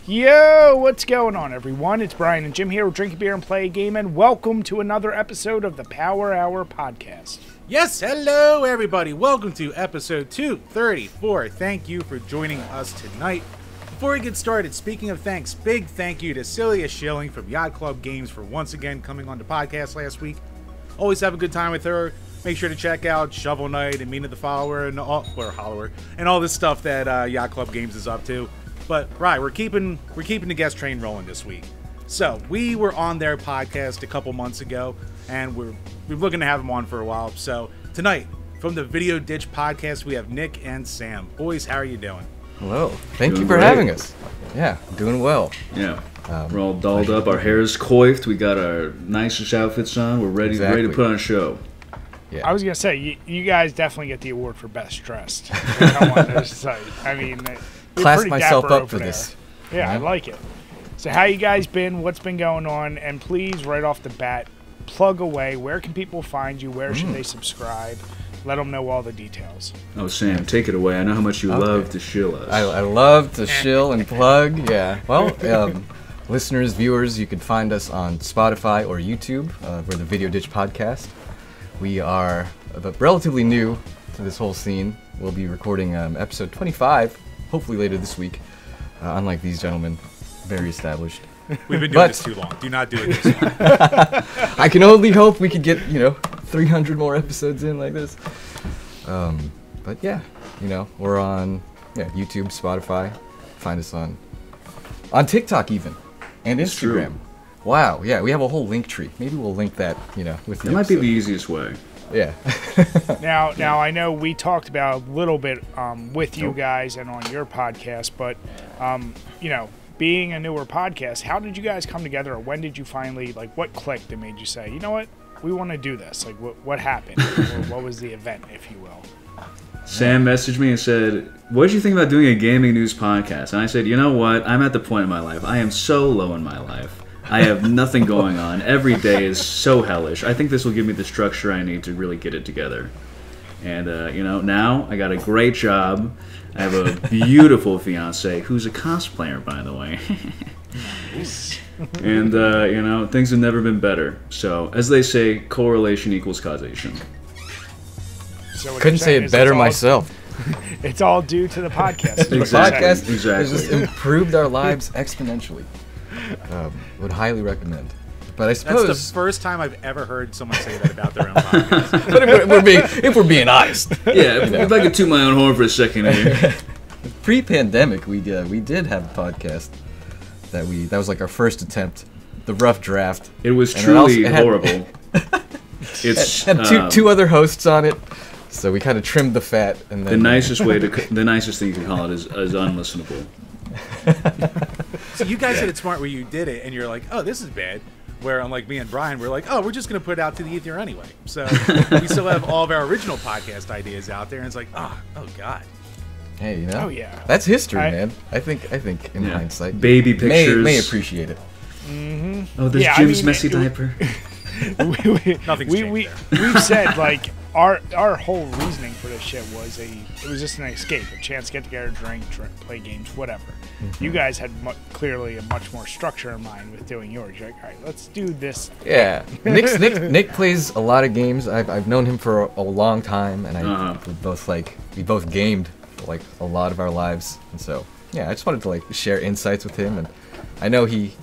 Yo, what's going on, everyone? It's Brian and Jim here with Drink a Beer and Play a Game, and welcome to another episode of the Power Hour podcast. Yes, hello, everybody. Welcome to episode 234. Thank you for joining us tonight. Before we get started, speaking of thanks, big thank you to Celia Schilling from Yacht Club Games for once again coming on the podcast last week. Always have a good time with her. Make sure to check out Shovel Knight and Mina the Follower and all this stuff that Yacht Club Games is up to. But right, we're keeping the guest train rolling this week. So we were on their podcast a couple months ago, and we're looking to have them on for a while. So tonight, from the Video Ditch podcast, we have Nick and Sam. Boys, how are you doing? Hello. Thank you for having us. Yeah, doing well. Yeah. We're all dolled up. Our hair's coiffed. We got our nicest outfits on. We're ready to put on a show. Yeah. I was going to say, you guys definitely get the award for best dressed. Come on this site. I mean, class myself up for this. Yeah, I like it. So how you guys been? What's been going on? And please, right off the bat, plug away. Where can people find you? Where should they subscribe? Let them know all the details. Oh, Sam, take it away. I know how much you love to shill us. I love to shill and plug, yeah. Well, listeners, viewers, you can find us on Spotify or YouTube. We're the Video Ditch Podcast. We are relatively new to this whole scene. We'll be recording episode 25, hopefully later this week. Unlike these gentlemen, very established. We've been doing this too long. Do not do it this long. I can only hope we could get, 300 more episodes in like this. But yeah, we're on YouTube, Spotify. Find us on TikTok even, and Instagram. True. Wow, yeah, we have a whole link tree. Maybe we'll link that, with the That might be the easiest way. Yeah. Now I know we talked about a little bit with you guys and on your podcast, but being a newer podcast, how did you guys come together, or when did you finally, what clicked that made you say, you know what, we want to do this? What happened? Or what was the event, if you will? Sam messaged me and said, what did you think about doing a gaming news podcast? And I said, you know what, I'm at the point in my life, I am so low in my life. I have nothing going on. Every day is so hellish. I think this will give me the structure I need to really get it together. And, now I got a great job. I have a beautiful fiance who's a cosplayer, by the way. Nice. And, things have never been better. So, as they say, correlation equals causation. So couldn't say it better myself. It's all due to the podcast. The podcast Exactly. has just improved our lives exponentially. Would highly recommend. But I suppose that's the first time I've ever heard someone say that about their own podcast. But if we're being honest, Yeah, if I could toot my own horn for a second here. Pre-pandemic, we did have a podcast that was like our first attempt, the rough draft. It was And truly it had- horrible. It's Had two other hosts on it, so we kind of trimmed the fat. And then the nicest thing you can call it is unlistenable. So you guys did it smart where you did it, and you're like, oh, this is bad. Where unlike me and Brian, we're like, oh, we're just going to put it out to the ether anyway. So we still have all of our original podcast ideas out there, and it's like, oh God. Hey, Oh, yeah. that's history, man. I think in hindsight, Baby pictures. may appreciate it. Mm-hmm. Oh, there's Jim's messy diaper. Nothing's changed there. We've said, our whole reasoning for this shit was it was just an escape, a chance to get together, drink, play games, whatever. Mm-hmm. You guys had clearly a much more structure in mind with doing yours. You're like, all right, let's do this. Yeah, Nick plays a lot of games. I've known him for a long time, and we both gamed for a lot of our lives, and so yeah, I just wanted to share insights with him, and I know he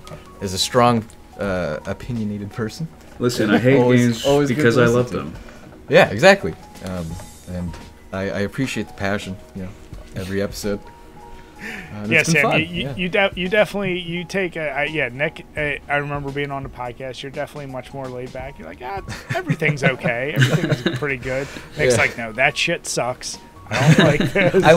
is a strong, opinionated person. Listen, I hate games because I love them. Yeah, exactly. And I appreciate the passion, every episode. Yeah, Sam, you definitely take Nick. I remember being on the podcast. You're definitely much more laid back. You're like, everything's okay. Everything's pretty good. Nick's like, no, that shit sucks. I don't like this. I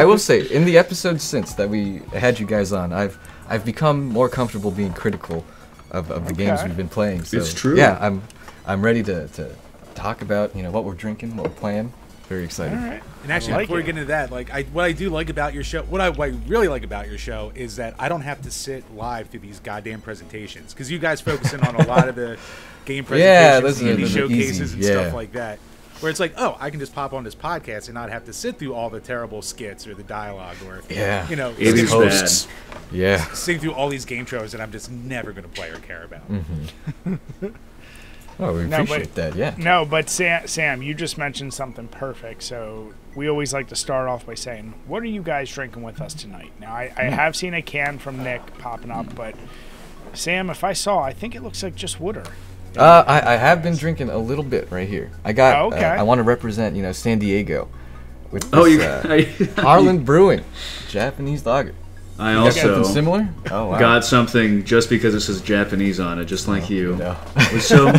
will say, in the episodes since that we had you guys on, I've become more comfortable being critical of the games we've been playing. So, it's true. Yeah, I'm ready to talk about what we're drinking, what we're playing. Very excited. All right. And actually, before we get into that, what I do like about your show, what I really like about your show is that I don't have to sit live through these goddamn presentations, because you guys focus in on a lot of the game presentations, indie showcases, and stuff like that. where it's like, oh, I can just pop on this podcast and not have to sit through all the terrible skits or the dialogue or, you know, It is hosts. Yeah. sing through all these game trailers that I'm just never going to play or care about. Oh, we appreciate that, yeah. No, but Sam, you just mentioned something perfect. So we always like to start off by saying, what are you guys drinking with us tonight? Now, I have seen a can from Nick popping up, but Sam, if I think it looks like just water. I have been drinking a little bit right here. I got. Oh, okay. I want to represent, San Diego, with this, Oh, you Harlan Brewing, Japanese lager. I You got also something similar? Oh, wow. got something just because it says Japanese on it, just like you. No. It was so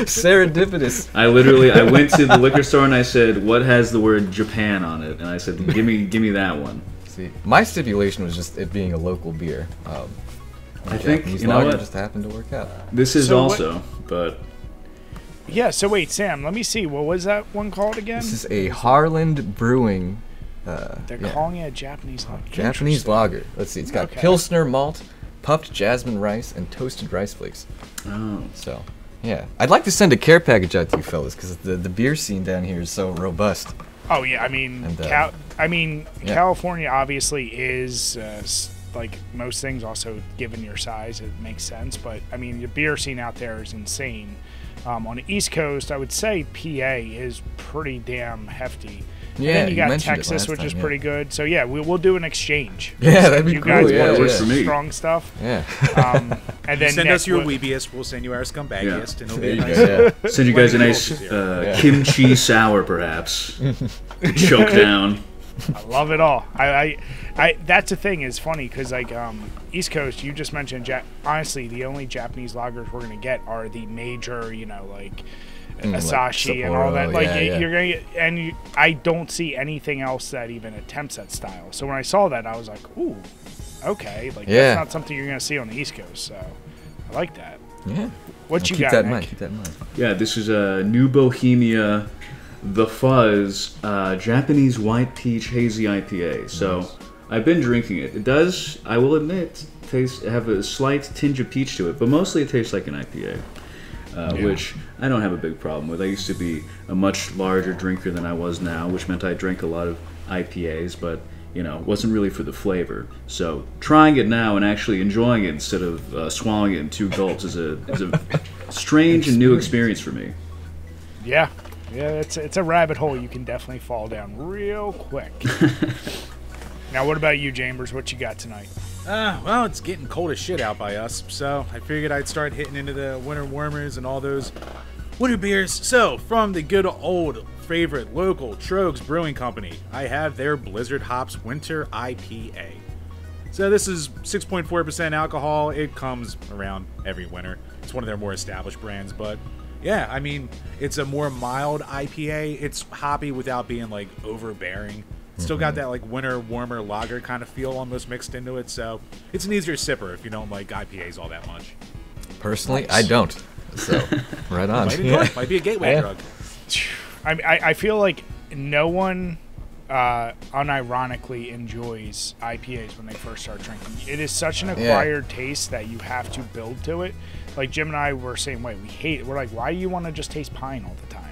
Serendipitous. I went to the liquor store and I said, "What has the word Japan on it?" And I said, "Give me that one." See, my stipulation was just it being a local beer. I think Japanese you know lager what just happened to work out. this is So also, but Yeah, so wait, Sam, let me see. What was that one called again? This is a Harland Brewing. They're calling it a Japanese lager. Japanese lager. Let's see. It's got Okay. Pilsner malt, puffed jasmine rice, and toasted rice flakes. oh, So, yeah. I'd like to send a care package out to you fellas because the beer scene down here is so robust. Oh yeah, I mean, And, yeah. California obviously is like most things. Also, given your size, it makes sense. But I mean, the beer scene out there is insane. On the East Coast, I would say PA is pretty damn hefty. And Yeah, then you you got mentioned it Texas, last which is time, pretty good. So yeah, we'll do an exchange. Yeah, that'd be You cool. guys Yeah, want works for me. strong stuff. Yeah. And then Send Nick, us your what- Weebiest, we'll send you our Scumbaggiest, and it'll There be you nice. go. Yeah. send you guys a When nice the goals is kimchi sour, perhaps, to choke down. I love it all. I that's the thing is funny because like East Coast, you just mentioned. Honestly, the only Japanese lagers we're gonna get are the major, like Asahi and all that. Sapporo, Like yeah. you're gonna get, and I don't see anything else that even attempts that style. So when I saw that, I was like, ooh, okay, like Yeah. that's not something you're gonna see on the East Coast. So I like that. Yeah. What you keep got, that in Nick? mind. Keep that in mind. Yeah, this is a New Bohemia, The Fuzz, Japanese White Peach Hazy IPA. So I've been drinking it. It does, I will admit, have a slight tinge of peach to it, but mostly it tastes like an IPA, which I don't have a big problem with. I used to be a much larger drinker than I was now, which meant I drank a lot of IPAs, but wasn't really for the flavor. So trying it now and actually enjoying it instead of swallowing it in 2 gulps is a strange and new experience for me. Yeah, it's a rabbit hole you can definitely fall down real quick. Now, what about you, Chambers? What you got tonight? Well, it's getting cold as shit out by us, so I figured I'd start hitting into the winter warmers and all those winter beers. So, from the good old favorite local Trogs Brewing Company, I have their Blizzard Hops Winter IPA. So this is 6.4% alcohol. It comes around every winter. It's one of their more established brands, but yeah, I mean, it's a more mild IPA. It's hoppy without being like overbearing. It's still got that like winter warmer lager kind of feel almost mixed into it, so it's an easier sipper if you don't like IPAs all that much. Personally, I don't. So, right on. Might enjoy it. Might be a gateway drug. I feel like no one unironically enjoys IPAs when they first start drinking. It is such an acquired taste that you have to build to it. Like Jim and I were same way. We hate it. We're like, why do you want to just taste pine all the time?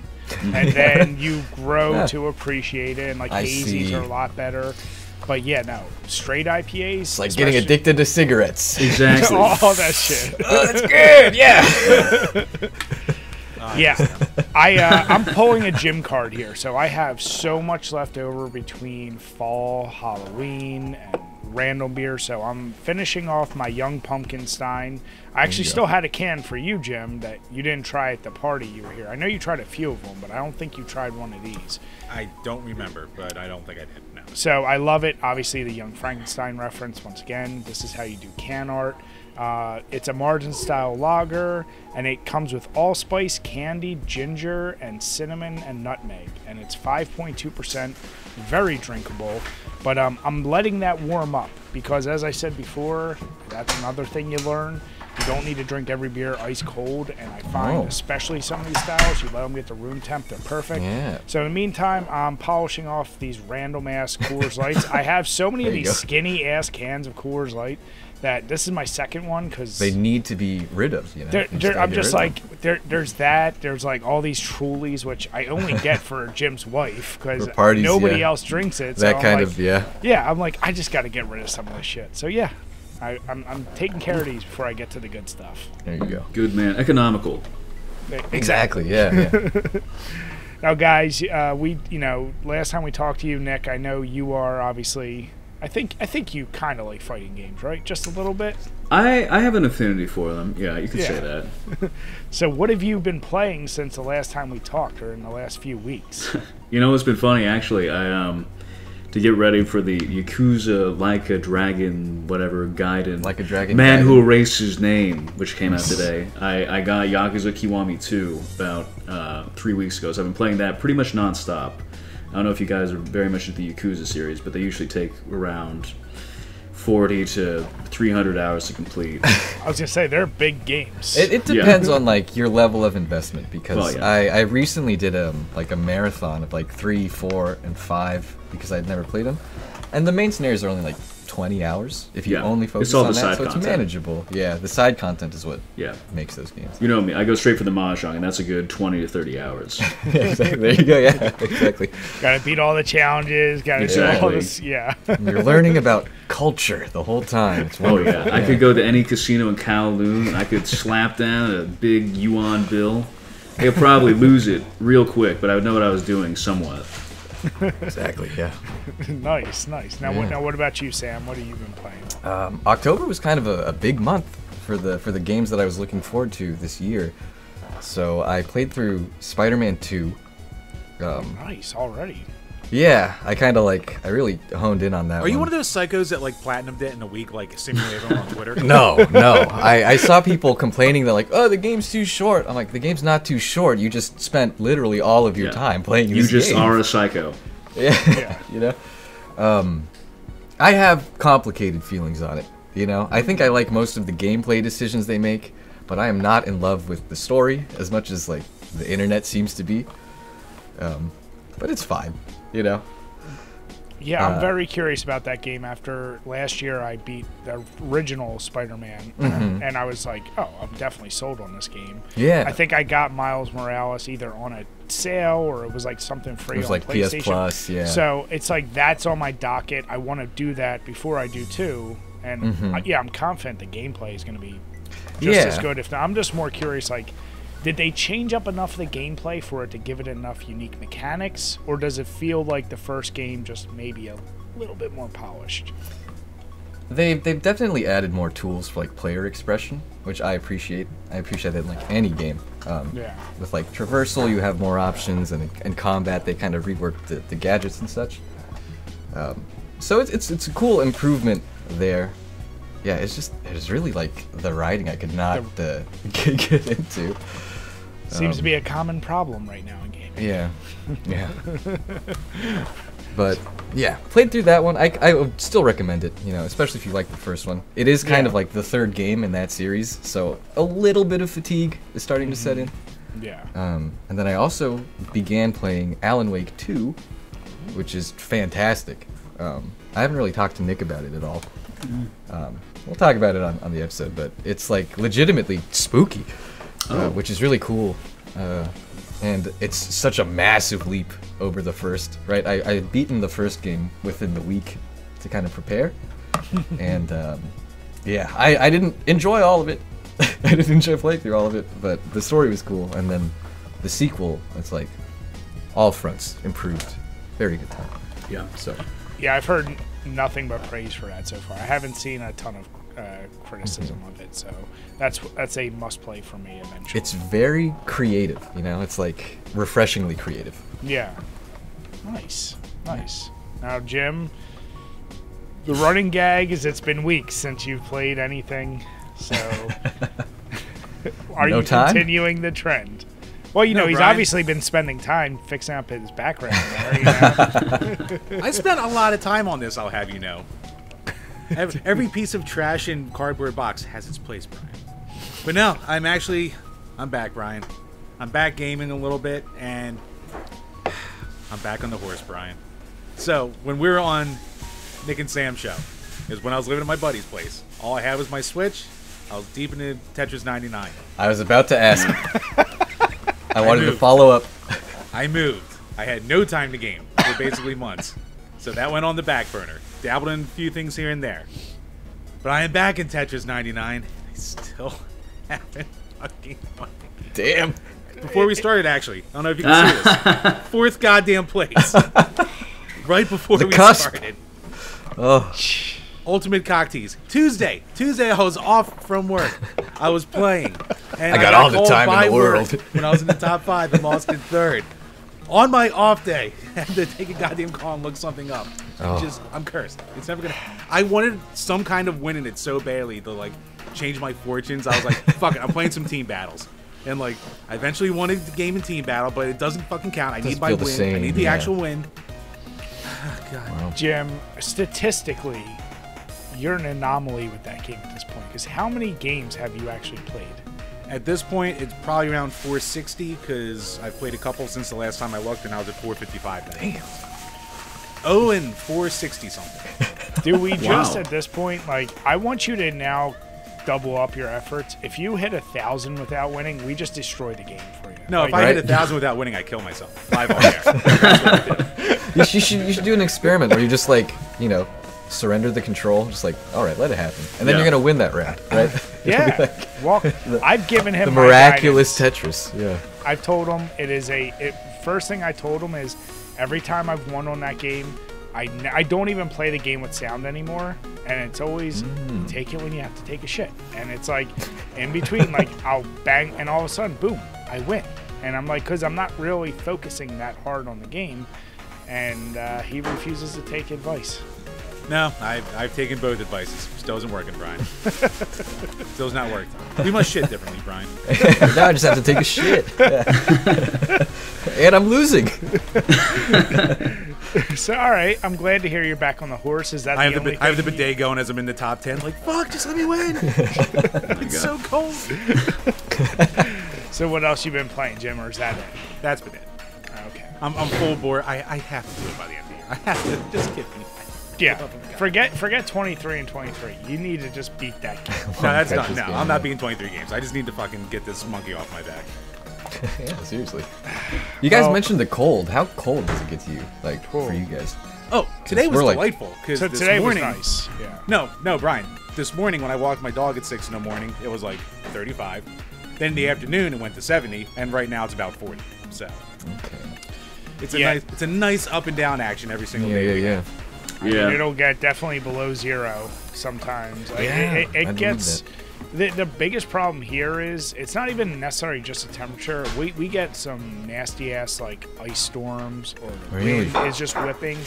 And then you grow to appreciate it, and like hazies are a lot better. But yeah, no, straight IPAs. It's like getting addicted to cigarettes. Exactly. all that shit. Oh, that's good. Yeah. Yeah, I'm pulling a gym card here, so I have so much left over between fall, Halloween, and random beer. So I'm finishing off my Young Pumpkin Stein. I actually still had a can for you, Jim, that you didn't try at the party you were here. I know you tried a few of them, but I don't think you tried one of these. I don't remember, but I don't think I did. No. So I love it. Obviously, the Young Frankenstein reference. Once again, this is how you do can art. It's a margin-style lager, and it comes with allspice, candy, ginger, and cinnamon and nutmeg. And it's 5.2%, very drinkable. But I'm letting that warm up because, as I said before, that's another thing you learn. You don't need to drink every beer ice cold, and I find, especially some of these styles, you let them get to room temp, they're perfect. Yeah. So in the meantime, I'm polishing off these random-ass Coors Lights. I have so many of these skinny-ass cans of Coors Light that this is my second one because They need to be rid of, you know. I'm just like there's that. There's like all these Trulies, which I only get for Jim's wife because For parties, nobody yeah. else drinks it. So that I'm kind like, of, yeah. Yeah, I'm like, I just got to get rid of some of this shit. So yeah, I'm taking care of these before I get to the good stuff. There you go. Good man. Economical. Exactly. Yeah. Now, guys, last time we talked to you, Nick, I know you are obviously. I think you kind of like fighting games, right? Just a little bit. I have an affinity for them. Yeah, you could say that. So, what have you been playing since the last time we talked, or in the last few weeks? You know, it's been funny actually. I to get ready for the Yakuza Like a Dragon, whatever, Gaiden. Like a Dragon. Man Gaiden. Who Erased His Name, which came out today. I got Yakuza Kiwami 2 about 3 weeks ago, so I've been playing that pretty much nonstop. I don't know if you guys are very much into the Yakuza series, but they usually take around 40 to 300 hours to complete. I was gonna say they're big games. It depends on like your level of investment because Well, yeah. I recently did a marathon of like 3, 4, and 5 because I'd never played them, and the main scenarios are only like 20 hours if you Yeah, only focus it's all on the that, side so content. it's manageable. Yeah, the side content is what Yeah. makes those games. You know me, I go straight for the Mahjong, and that's a good 20 to 30 hours. Yeah, exactly. There you go. Yeah, exactly. Gotta beat all the challenges. Gotta do all Exactly. this. Yeah. You're learning about culture the whole time. It's Oh wonderful. yeah, I could go to any casino in Kowloon, and I could slap down a big yuan bill. I could probably lose it real quick, but I would know what I was doing somewhat. Exactly. Yeah. Nice. Now, Yeah. what about you, Sam? What have you been playing? October was kind of a big month for the games that I was looking forward to this year. So I played through Spider-Man 2. Nice already. Yeah, I really honed in on that. Are you one of those psychos that like platinumed it in a week, like simulated them on Twitter? No. I saw people complaining that like, oh, the game's too short. I'm like, the game's not too short. You just spent literally all of your Yeah. time playing You this just game. are a psycho. Yeah. You know? I have complicated feelings on it. You know? I think I like most of the gameplay decisions they make, but I am not in love with the story as much as like the internet seems to be. But it's fine. You know? Yeah, I'm very curious about that game. After last year, I beat the original Spider-Man, and I was like, "Oh, I'm definitely sold on this game." Yeah. I think I got Miles Morales either on a sale or it was like something free It was on like PlayStation. PS Plus, yeah. So it's like that's on my docket. I want to do that before I do 2, and I'm confident the gameplay is going to be just as Yeah. good. If not, I'm just more curious, like. Did they change up enough of the gameplay for it to give it enough unique mechanics, or does it feel like the first game just maybe a little bit more polished? They've definitely added more tools for like player expression, which I appreciate. I appreciate that in like any game. Yeah. With like traversal, you have more options, and in combat, they kind of reworked the gadgets and such. So it's a cool improvement there. Yeah, it's really like the writing I could not get into. Seems to be a common problem right now in gaming. Yeah. But yeah, played through that one. I would still recommend it, you know, especially if you like the first one. It is kind of like the third game in that series, so a little bit of fatigue is starting to set in. Yeah. And then I also began playing Alan Wake 2, which is fantastic. I haven't really talked to Nick about it at all. We'll talk about it on the episode, but it's like legitimately spooky, which is really cool. And it's such a massive leap over the first, right? I had beaten the first game within the week to kind of prepare. And yeah, I didn't enjoy all of it. I didn't enjoy playing through all of it, but the story was cool. And then the sequel, it's like all fronts improved. Very good time. Yeah. So Yeah, I've heard nothing but praise for that so far. I haven't seen a ton of criticism of it, so that's a must play for me eventually. it's very creative, you know? It's like refreshingly creative. Yeah. Nice. Now, Jim, the running gag is it's been weeks since you've played anything, so are No you time? continuing the trend? Well, you know, he's Brian. obviously been spending time fixing up his background there, you know? I spent a lot of time on this, I'll have you know. Every piece of trash and cardboard box has its place, Brian. But no, I'm back, Brian. I'm back gaming a little bit, and I'm back on the horse, Brian. So, when we were on Nick and Sam's show, is when I was living at my buddy's place. All I had was my Switch. I was deep into Tetris 99. I was about to ask. I wanted to follow up. I moved. I had no time to game for basically months. So that went on the back burner. Dabbled in a few things here and there. But I am back in Tetris 99. I still haven't fucking won. Damn. Before we started, actually. I don't know if you can see this. Fourth goddamn place. Right before we started. Oh. Ultimate cock tease. Tuesday I was off from work. I was playing. And I got all the time in the world. When I was in the top 5 and lost in third. On my off day, I had to take a goddamn call and look something up. I'm cursed. It's never gonna. I wanted some kind of win in it so badly to like change my fortunes. I was like, fuck it, I'm playing some team battles. And like, I eventually won the game in team battle, but it doesn't fucking count. I need my win. I need the actual win. God. Wow. Jim, statistically, you're an anomaly with that game at this point. Because how many games have you actually played? At this point, it's probably around 460 because I've played a couple since the last time I looked, and I was at 455. Damn. Oh, and 460 something. Do we just at this point, like, I want you to now double up your efforts. If you hit 1,000 without winning, we just destroy the game for you. No, like, if I hit 1,000 without winning, I kill myself. Live on air. That's what I do. You should do an experiment where you just like, surrender the control. Just like, all right, let it happen, and then you're gonna win that round, right? Yeah. Well, I've given him the miraculous Tetris. Yeah. I've told him first thing I told him is every time I've won on that game, I don't even play the game with sound anymore, and it's always take it when you have to take a shit, and it's like in between, like I'll bang, and all of a sudden, boom, I win, and I'm like, because I'm not really focusing that hard on the game, and he refuses to take advice. No, I've taken both advices. Still isn't working, Brian. Still's not working. We must shit differently, Brian. Now I just have to take a shit. Yeah. And I'm losing. So, all right, I'm glad to hear you're back on the horse. Is that I have the bidet going as I'm in the top 10. Like, fuck, just let me win. It's so cold. So what else you been playing, Jim, or is that it? That's been it. Okay. I'm full bore. I have to do it by the end of the year. I have to. Just kidding. Yeah, forget 23 and 23. You need to just beat that game. No, that's not. No, I'm not beating 23 games. I just need to fucking get this monkey off my back. Yeah, seriously. You guys mentioned the cold. How cold does it get to you? Like, for you guys? Oh, today was delightful. So this today morning, was nice. Yeah. No, Brian. This morning when I walked my dog at 6 in the morning, it was like 35. Then in the afternoon it went to 70, and right now it's about 40. So, it's a nice up and down action every single day. Yeah. I mean, it'll get definitely below 0 sometimes. Like, it gets. The biggest problem here is it's not even necessarily just the temperature. We get some nasty ass like ice storms, or the wind is just whipping.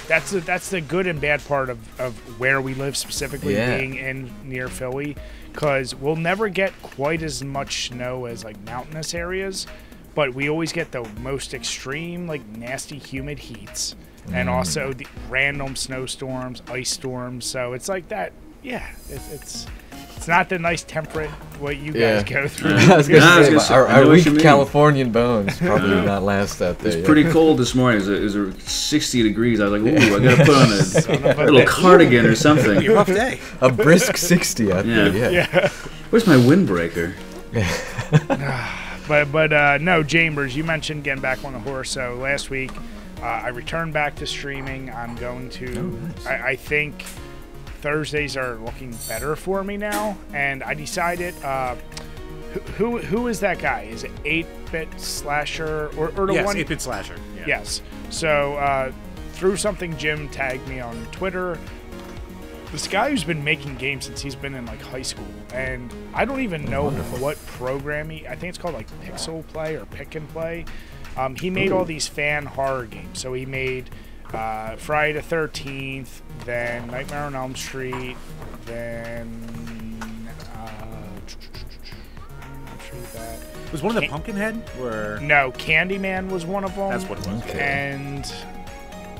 That's the good and bad part of where we live, specifically being in near Philly, because we'll never get quite as much snow as like mountainous areas, but we always get the most extreme like nasty humid heats. And also the random snowstorms, ice storms. So it's like that. Yeah, it's not the nice temperate what you guys go through. I was gonna say, our weak Californian bones probably would not last out there. It's pretty cold this morning. It was 60 degrees. I was like, ooh, I gotta put on a little cardigan or something. A rough day. A brisk 60 out there. Yeah. Where's my windbreaker? But no, Chambers, you mentioned getting back on the horse. So last week, I returned back to streaming. I'm going to. I think Thursdays are looking better for me now, and I decided. Who is that guy? Is it 8-Bit Slasher or the yes, one? 8-Bit Slasher. Yeah. Yes. So through something Jim tagged me on Twitter. This guy who's been making games since he's been in like high school, and I don't even know what program I think it's called like Pixel Play or Pick and Play. He made all these fan horror games. So he made Friday the 13th, then Nightmare on Elm Street, then was one of the Pumpkinhead? Or no, Candyman was one of them. That's what it was. Okay. And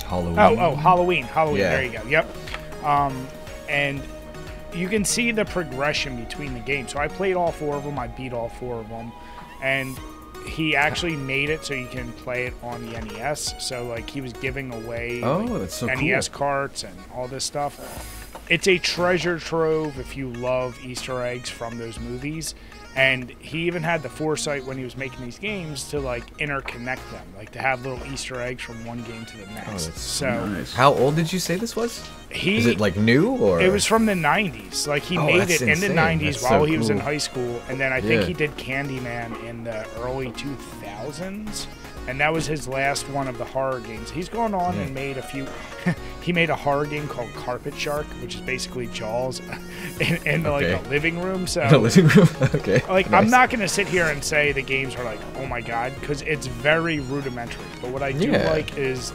Halloween. Oh, Halloween. Yeah. There you go. Yep. And you can see the progression between the games. So I played all 4 of them. I beat all 4 of them, and he actually made it so you can play it on the NES. So like he was giving away that's so NES cool. carts and all this stuff. It's a treasure trove if you love Easter eggs from those movies. And he even had the foresight when he was making these games to like interconnect them, like to have little Easter eggs from one game to the next. That's so nice. How old did you say this was? Is it like new or? It was from the 90s. Like he made that's it in the insane. 90s That's while so he was in cool. high school, and then I think he did Candyman in the early 2000s, and that was his last one of the horror games. He's gone on and made a few. He made a horror game called Carpet Shark, which is basically Jaws in like a living room. So the living room. Okay. like Nice. I'm not gonna sit here and say the games are like, oh my god, because it's very rudimentary. But what I do like is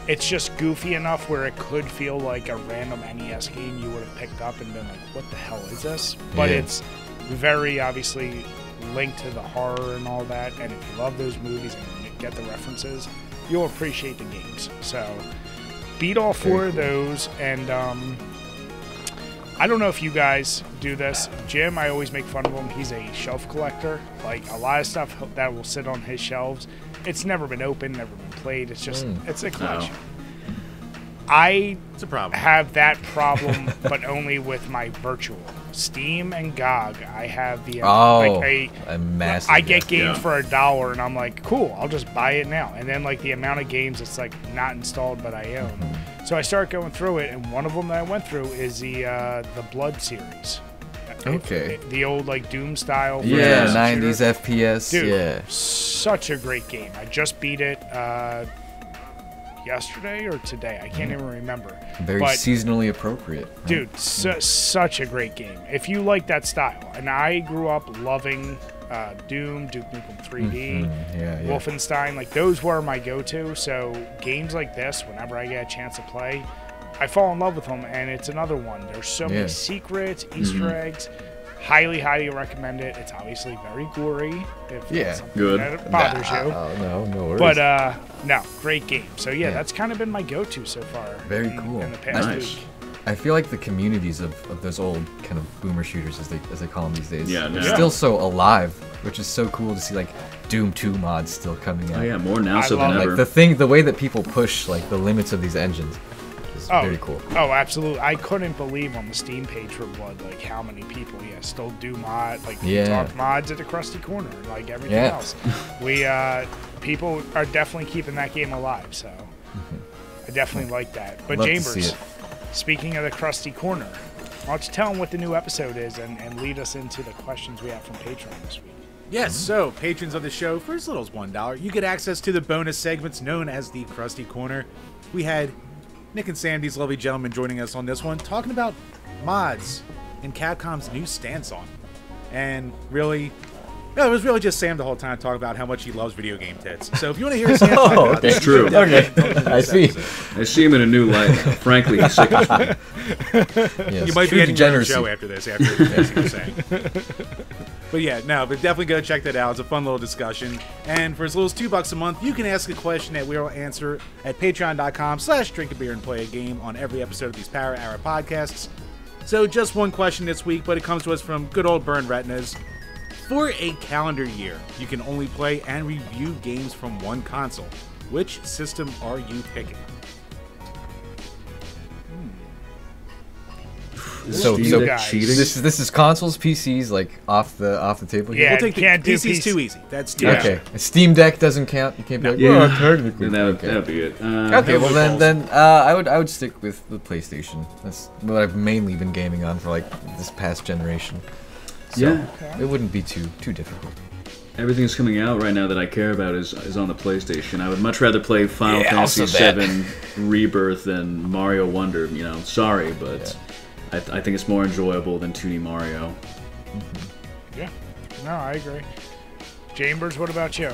it's just goofy enough where it could feel like a random NES game you would have picked up and been like, what the hell is this? But it's very obviously linked to the horror and all that. And if you love those movies and you get the references, you'll appreciate the games. So beat all four of those. And I don't know if you guys do this. Jim, I always make fun of him. He's a shelf collector. Like a lot of stuff that will sit on his shelves. It's never been opened, never been played. It's just, it's a collection. It's a problem. Have that problem, but only with my virtual. Steam and GOG, I have the a massive. I get games for $1, and I'm like, cool, I'll just buy it now. And then like the amount of games it's like not installed, but I own. So I start going through it, and one of them that I went through is the Blood series. Okay. The old like Doom style. 90s FPS. Dude, such a great game. I just beat it yesterday or today. I can't even remember. Very seasonally appropriate. Dude, such a great game. If you like that style. And I grew up loving Doom, Duke Nukem 3D, Wolfenstein. Like, those were my go-to. So games like this, whenever I get a chance to play, I fall in love with them. And it's another one. There's so many secrets, Easter eggs. Highly, highly recommend it. It's obviously very gory. If that's something that bothers you. No worries. But, no, great game. So, that's kind of been my go-to so far. Very cool. In the past week. I feel like the communities of those old kind of boomer shooters, as they call them these days, are still so alive, which is so cool to see, like, Doom 2 mods still coming out. Oh, yeah, more now so than ever. Like, the way that people push, like, the limits of these engines is very cool. Oh, absolutely. I couldn't believe on the Steam page for Blood, like, how many people, still do mod, like, talk mods at the Krusty Corner, like everything else. People are definitely keeping that game alive, so I definitely like that. But Love Chambers, speaking of the Krusty Corner, why don't you tell them what the new episode is and lead us into the questions we have from Patreon this week? Yes, so patrons of the show, for as little as $1, you get access to the bonus segments known as the Krusty Corner. We had Nick and Sam, these lovely gentlemen, joining us on this one, talking about mods and Capcom's new stance on. And really, it was really just Sam the whole time talking about how much he loves video game tits. So if you want to hear Sam talk about that's true. I see. I see him in a new light now. Frankly, he's sick of me. Yes, you might be getting your own degeneracy. show after this, after everything you're saying. But definitely go check that out. It's a fun little discussion. And for as little as $2 a month, you can ask a question that we will answer at patreon.com/DrinkABeerandPlayAGame on every episode of these Power Hour podcasts. So just one question this week, but it comes to us from good old Burn Retinas. For a calendar year, you can only play and review games from one console. Which system are you picking? So guys. cheating. This is consoles, PCs, like off the table. Yeah. We'll take can't do PC's PC. too easy. That's too Okay. A Steam Deck doesn't count. You can't be like, well, technically. That would be it. Okay, well then I would stick with the PlayStation. That's what I've mainly been gaming on for like this past generation. So it wouldn't be too difficult. Everything that's coming out right now that I care about is on the PlayStation. I would much rather play Final Fantasy also that. VII Rebirth than Mario Wonder. Sorry, but I think it's more enjoyable than 2D Mario. Yeah. No, I agree. Chambers, what about you?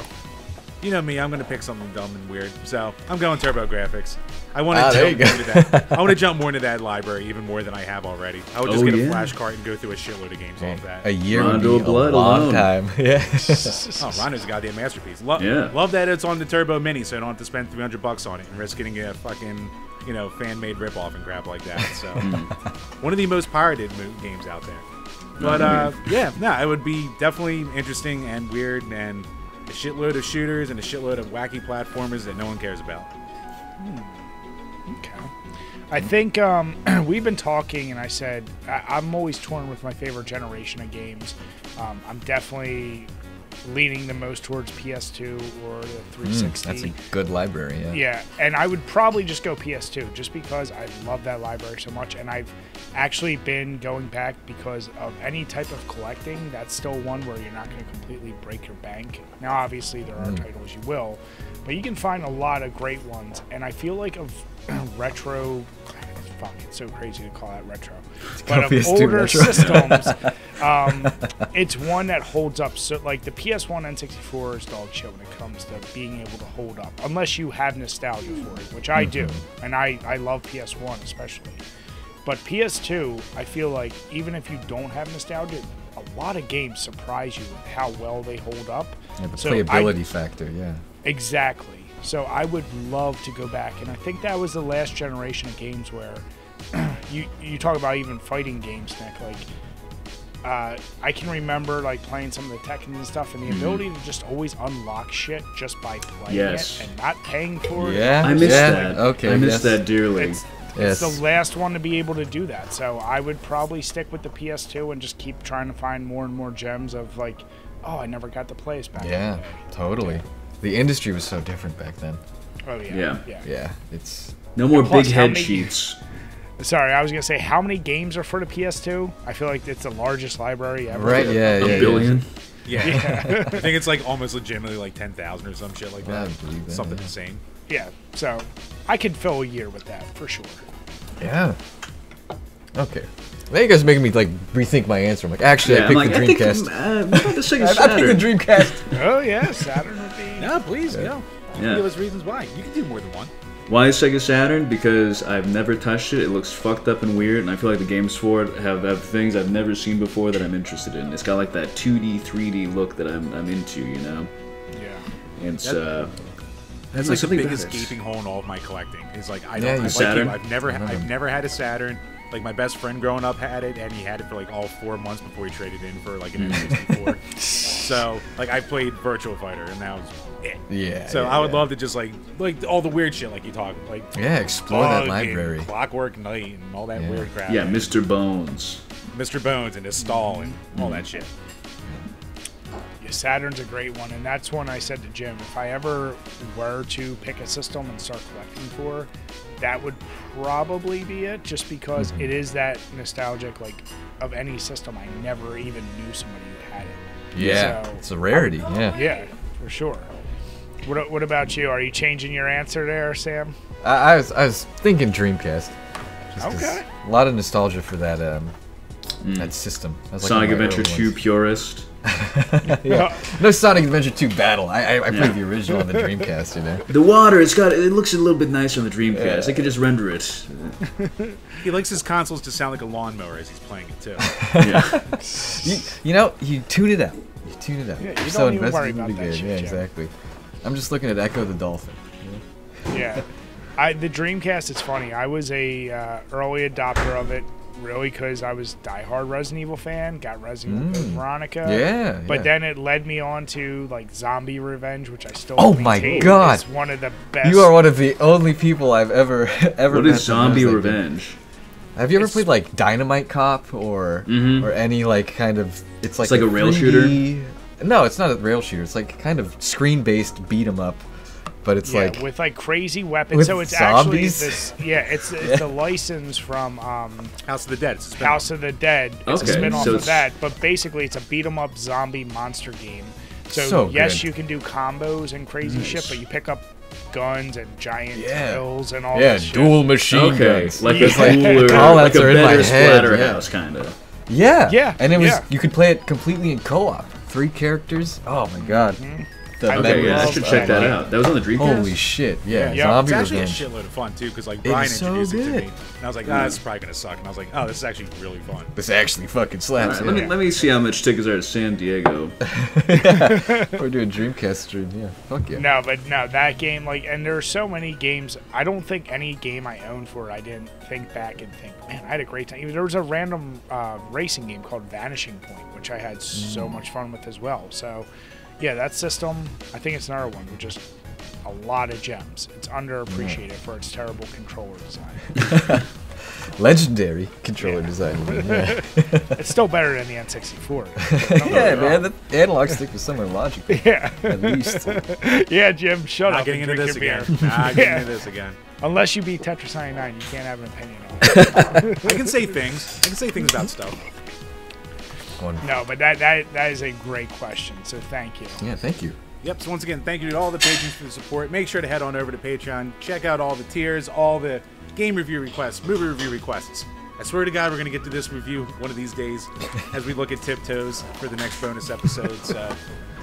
You know me, I'm going to pick something dumb and weird. So I'm going Turbo Graphics. I want to there jump you more into that. I want to jump more into that library, even more than I have already. I would just get a flash cart and go through a shitload of games off that. A year Rondo would be Blood a long alone. time. Yeah. Oh, Rondo's a goddamn masterpiece. Love that it's on the Turbo Mini, so I don't have to spend $300 on it and risk getting a fucking, fan-made ripoff and crap like that. So, one of the most pirated games out there. But it would be definitely interesting and weird, and a shitload of shooters and a shitload of wacky platformers that no one cares about. Okay. I think we've been talking, and I said I'm always torn with my favorite generation of games. I'm definitely leaning the most towards PS2 or the 360. That's a good library, yeah. Yeah, and I would probably just go PS2 just because I love that library so much, and I've actually been going back because of any type of collecting. That's still one where you're not going to completely break your bank. Now, obviously, there are titles you will, but you can find a lot of great ones, and I feel like of retro... Fuck, it's so crazy to call that retro. But of older retro. systems, it's one that holds up. So, like, the PS1 N64 is dog shit when it comes to being able to hold up, unless you have nostalgia for it, which I do, and I love PS1 especially. But PS2, I feel like even if you don't have nostalgia, a lot of games surprise you with how well they hold up. Yeah, the So playability factor, yeah. Exactly. So I would love to go back, and I think that was the last generation of games where you talk about even fighting games, Nick. Like I can remember like playing some of the Tekken and stuff, and the ability to just always unlock shit just by playing it and not paying for it. Yeah, I missed that. Okay, I missed that dearly. It's the last one to be able to do that. So I would probably stick with the PS2 and just keep trying to find more and more gems of like, oh, I never got to play this back in the day. Totally. Okay. The industry was so different back then. Oh yeah. Yeah, it's... No more Plus, big how head many- cheats. Sorry, I was gonna say how many games are for the PS2? I feel like it's the largest library ever. Right, yeah, A billion. Yeah. I think it's like almost legitimately like 10,000 or some shit like Yeah, I that. believe that, Something yeah. insane. Yeah. So I could fill a year with that for sure. Yeah. Okay. Now you guys are making me like rethink my answer. I'm like, actually, I I'm picked like, the Dreamcast. what about the Sega I Saturn? picked the Dreamcast. Oh yeah, Saturn would be. No, please, go. Yeah. Give us reasons why. You can do more than one. Why Sega Saturn? Because I've never touched it. It looks fucked up and weird, and I feel like the games for it have things I've never seen before that I'm interested in. It's got like that 2D, 3D look that I'm into, you know. Yeah. And it's That's like like the something biggest about it. gaping hole in all of my collecting. Is like I Yeah, don't. you- Saturn? I've never had a Saturn. Like my best friend growing up had it, and he had it for like all 4 months before he traded in for like an N64. So like I played Virtua Fighter, and that was it. Yeah. So yeah, I would yeah. love to just like all the weird shit like you talk like Yeah, explore that Bug and library. Clockwork Knight and all that Yeah. weird crap. yeah, Mr. Bones. Mr. Bones and his stall and all that shit. Yeah, Saturn's a great one, and that's one I said to Jim. If I ever were to pick a system and start collecting for, that would probably be it. Just because it is that nostalgic, like of any system. I never even knew somebody who had it. Yeah, So, it's a rarity. Yeah. Yeah, for sure. What about you? Are you changing your answer there, Sam? I was thinking Dreamcast. Just 'cause Okay. A lot of nostalgia for that that system. That was, like, Sonic one of my Adventure early 2 ones. purist. Yeah. No Sonic Adventure 2 Battle. I played the original on the Dreamcast, you know. The water, it looks a little bit nicer on the Dreamcast. They could just render it. He likes his consoles to sound like a lawnmower as he's playing it too. Yeah. You know, you tune it out. You tune it out. Yeah, you You're don't so even invested worry in the about that game. shit, Yeah, Jim. exactly. I'm just looking at Echo the Dolphin. Yeah. The Dreamcast, it's funny. I was a early adopter of it, really, because I was diehard Resident Evil fan. Got Resident Evil Veronica. Yeah, But yeah. then it led me on to like Zombie Revenge, which I still Oh my maintain God. is one of the best. You are one of the only people I've ever What met is that knows Zombie that game. Revenge? Have you ever It's- played like Dynamite Cop or any like kind of it's like a rail shooter? 3D No, it's not a rail shooter. It's like kind of screen-based beat 'em up, but it's Yeah, like with like crazy weapons. with So it's zombies? actually this. Yeah, it's the license from House of the Dead. It's a spin-off. House of the Dead. It's Okay, a spin-off so of it's- that, but basically it's a beat 'em up zombie monster game. So yes, good. you can do combos and crazy shit, but you pick up guns and giant Yeah. drills and all yeah, this shit. dual machine Okay, guns. like Yeah. a cooler, Call like outs a are in my better head, Splatterhouse kind of. Yeah, Yeah, and it was yeah. you could play it completely in co-op. 3 characters. Oh my god. The I Okay, memories yeah, I love should of check that game. out. That was on the Dreamcast. Holy shit! Yeah, Yeah. Zombie It's actually Revenge. a shitload of fun too, because like It Brian is so introduced it to good. me, and I was like, this is probably gonna suck, and I was like, oh, this is actually really fun. This actually fucking slaps. All right, yeah. let me see how much tickets are at San Diego. We're doing Dreamcast stream. Yeah, fuck yeah. No, but no, that game, like, and there are so many games. I don't think any game I owned for it, I didn't think back and think, man, I had a great time. There was a random racing game called Vanishing Point, which I had so much fun with as well. So, Yeah, that system, I think it's another one with just a lot of gems. It's underappreciated for its terrible controller design. Legendary controller design. Yeah, It's still better than the N64. yeah man, the analog stick was somewhere logical. Yeah. At least. Yeah, Jim, shut Not up getting and into drink this your again. beer. Not getting into this again. Unless you beat Tetris 99, you can't have an opinion on it. I can say things. I can say things about stuff. No, but that is a great question, so thank you. Yeah, thank you. Yep, so once again, thank you to all the patrons for the support. Make sure to head on over to Patreon. Check out all the tiers, all the game review requests, movie review requests. I swear to God, we're going to get to this review one of these days as we look at Tiptoes for the next bonus episodes.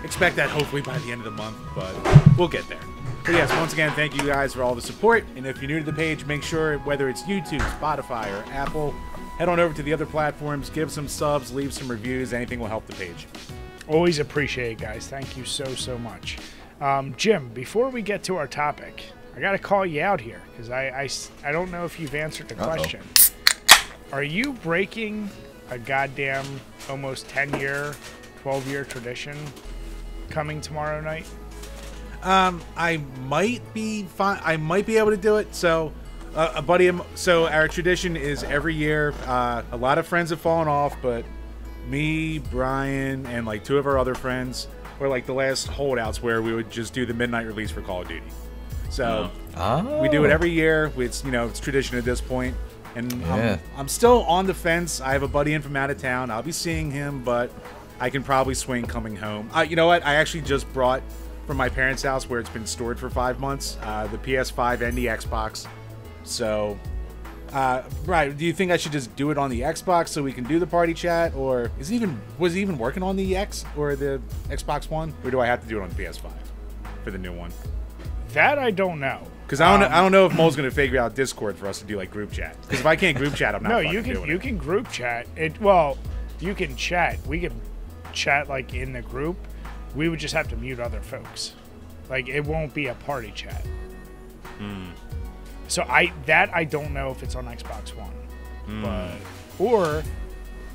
Expect that hopefully by the end of the month, but we'll get there. But yes, once again, thank you guys for all the support. And if you're new to the page, make sure, whether it's YouTube, Spotify, or Apple, head on over to the other platforms, give some subs, leave some reviews. Anything will help the page. Always appreciate it, guys. Thank you so much. Jim, before we get to our topic, I got to call you out here because I don't know if you've answered the question. Are you breaking a goddamn almost 10-year, 12-year tradition coming tomorrow night? I might be fine. I might be able to do it. So, a buddy of so our tradition is every year. A lot of friends have fallen off, but me, Brian, and like two of our other friends were like the last holdouts where we would just do the midnight release for Call of Duty. So we do it every year. It's it's tradition at this point. And I'm still on the fence. I have a buddy in from out of town. I'll be seeing him, but I can probably swing coming home. You know what? I actually just brought from my parents' house where it's been stored for 5 months, the PS5 and the Xbox. So, right, do you think I should just do it on the Xbox so we can do the party chat? Or was he even working on the X or the Xbox One? Or do I have to do it on the PS5 for the new one? That I don't know. Because I don't know if Mole's going to figure out Discord for us to do like group chat. Because if I can't group chat, I'm not fucking doing it. You can group chat. Well, you can chat. We can chat like in the group. We would just have to mute other folks. Like it won't be a party chat. So I don't know if it's on Xbox One, but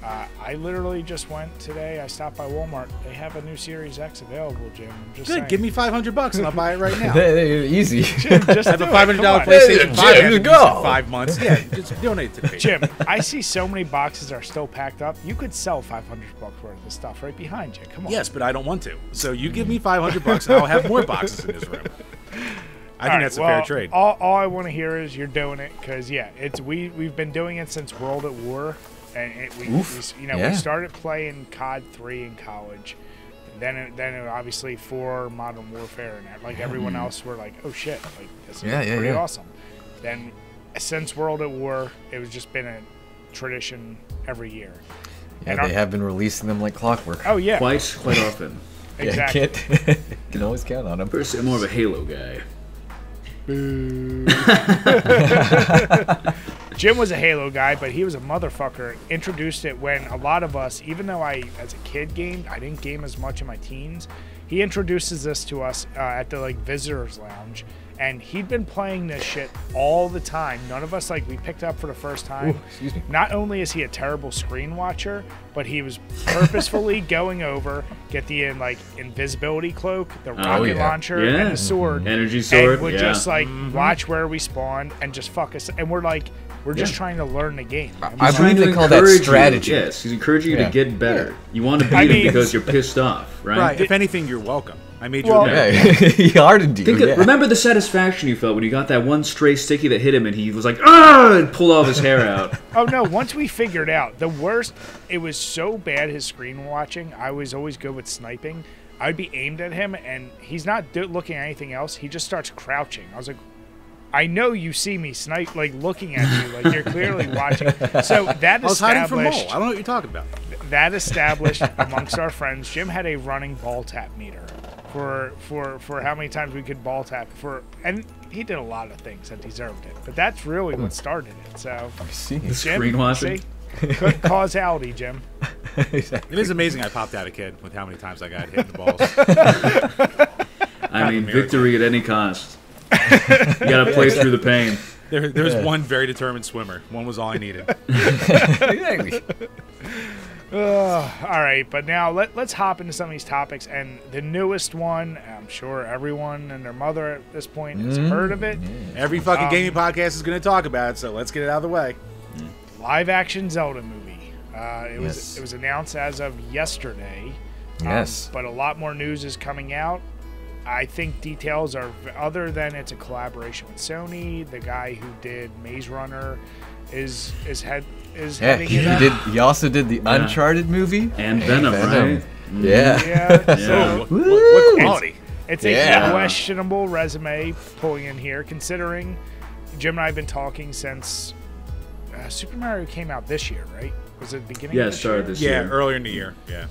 I literally just went today. I stopped by Walmart. They have a new Series X available, Jim. I'm just saying. Give me $500 and I'll buy it right now. Easy. Jim, just I have a $500 $500 PlayStation 5 Jim, in go. 5 months. Yeah, just donate to the page. Jim, I see so many boxes are still packed up. You could sell $500 worth of stuff right behind you. Come on. Yes, but I don't want to. So you give me $500 and I'll have more boxes in this room. I think that's a fair trade. All I want to hear is you're doing it because we've been doing it since World at War, and we started playing COD 3 in college. Then it obviously 4 Modern Warfare, and like everyone else, we're like, oh shit, like this is pretty awesome. Then since World at War, it was just been a tradition every year. Yeah, and they have been releasing them like clockwork. Oh yeah, quite often. Exactly. Yeah, can always count on them. Personally, I'm more of a Halo guy. Jim was a Halo guy, but he was a motherfucker. Introduced it when a lot of us, even though I, as a kid, gamed, I didn't game as much in my teens. He introduces this to us at the visitors lounge, and he'd been playing this shit all the time. None of us we picked up for the first time. Ooh, excuse me. Not only is he a terrible screen watcher, but he was purposefully going over, get the invisibility cloak, the rocket launcher, and the sword, energy sword, and would just watch where we spawned and just fuck us. And we're just trying to learn the game. I believe they call that strategy. Yes, he's encouraging you to get better. You want to beat him because you're pissed off, right? Right. If anything, you're welcome. I made you a better. He hardened you. Remember the satisfaction you felt when you got that one stray sticky that hit him and he was like, ah, and pulled all of his hair out. Oh no, once we figured out, the worst, it was so bad his screen watching, I was always good with sniping. I'd be aimed at him and he's not looking at anything else, he just starts crouching. I was like, I know you see me snipe, looking at you, you're clearly watching. So that I was hiding from Mole. I don't know what you're talking about. That established amongst our friends, Jim had a running ball tap meter for how many times we could ball tap and he did a lot of things that deserved it. But that's really what started it. So the screen watching. Causality, Jim. Exactly. It is amazing I popped out a kid with how many times I got hit in the balls. I mean, victory at any cost. You gotta play through the pain. There was one very determined swimmer. One was all I needed. Exactly. All right, but now let's hop into some of these topics. And the newest one, I'm sure everyone and their mother at this point has heard of it. Every fucking gaming podcast is going to talk about it, so let's get it out of the way. Live action Zelda movie. It was announced as of yesterday. Yes. But a lot more news is coming out. I think details are, other than it's a collaboration with Sony, the guy who did Maze Runner is heading it up. He also did the Uncharted movie and Venom, right? Yeah. So What quality? It's a questionable resume pulling in here, considering Jim and I have been talking since Super Mario came out this year, right? Was it the beginning of this started year? this year. Yeah, earlier in the year. Yeah.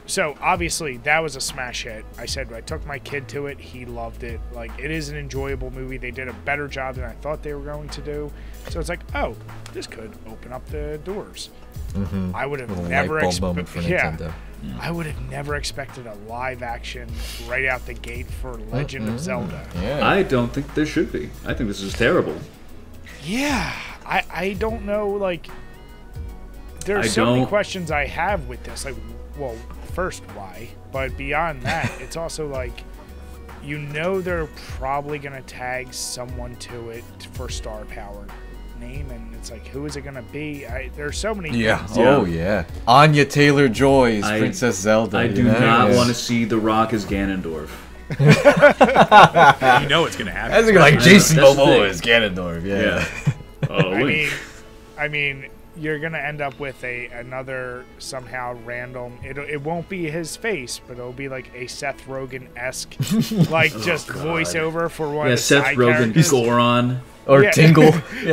So obviously that was a smash hit. I took my kid to it. He loved it. Like, it is an enjoyable movie. They did a better job than I thought they were going to do. So it's like, oh, this could open up the doors. I would have never I would have never expected a live action right out the gate for Legend of Zelda. Yeah. I don't think there should be. I think this is terrible. Yeah, I don't know. Like, there's so many questions I have with this. Like, well, first, why? But beyond that, it's also like, they're probably gonna tag someone to it for star power name, and it's like, who is it gonna be? There's so many things. Oh yeah, Anya Taylor-Joy as Princess Zelda. I do not want to see The Rock as Ganondorf. You know it's gonna happen. That's like Jason Momoa as Ganondorf. Yeah. I mean, you're gonna end up with another somehow random. It won't be his face, but it'll be like a Seth Rogen-esque, like voiceover for one. Yeah, of Seth Rogen, Goron, or Tingle.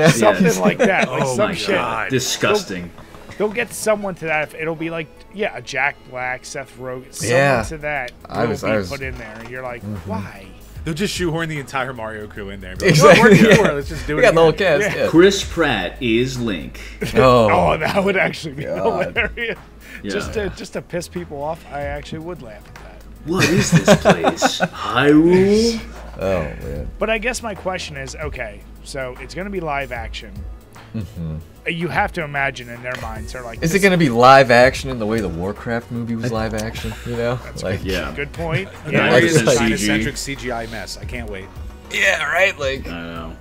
Something like that. Like oh some my shit. God, disgusting. They'll get someone to that. It'll be like, a Jack Black, Seth Rogen, someone to that will be put in there, and you're like, why? They'll just shoehorn the entire Mario crew in there. Exactly. Let's just do it. We got the whole cast. Yeah. Chris Pratt is Link. Oh, that would actually be hilarious. Yeah. Just to piss people off, I actually would laugh at that. What is this place? Hyrule? Oh man. But I guess my question is, okay, so it's going to be live action. You have to imagine in their minds, they're like, is it going to be live action in the way the Warcraft movie was live action? You know, that's good point. Yeah, Like it's a CG. China-centric CGI mess. I can't wait. Yeah, right. Like, I know.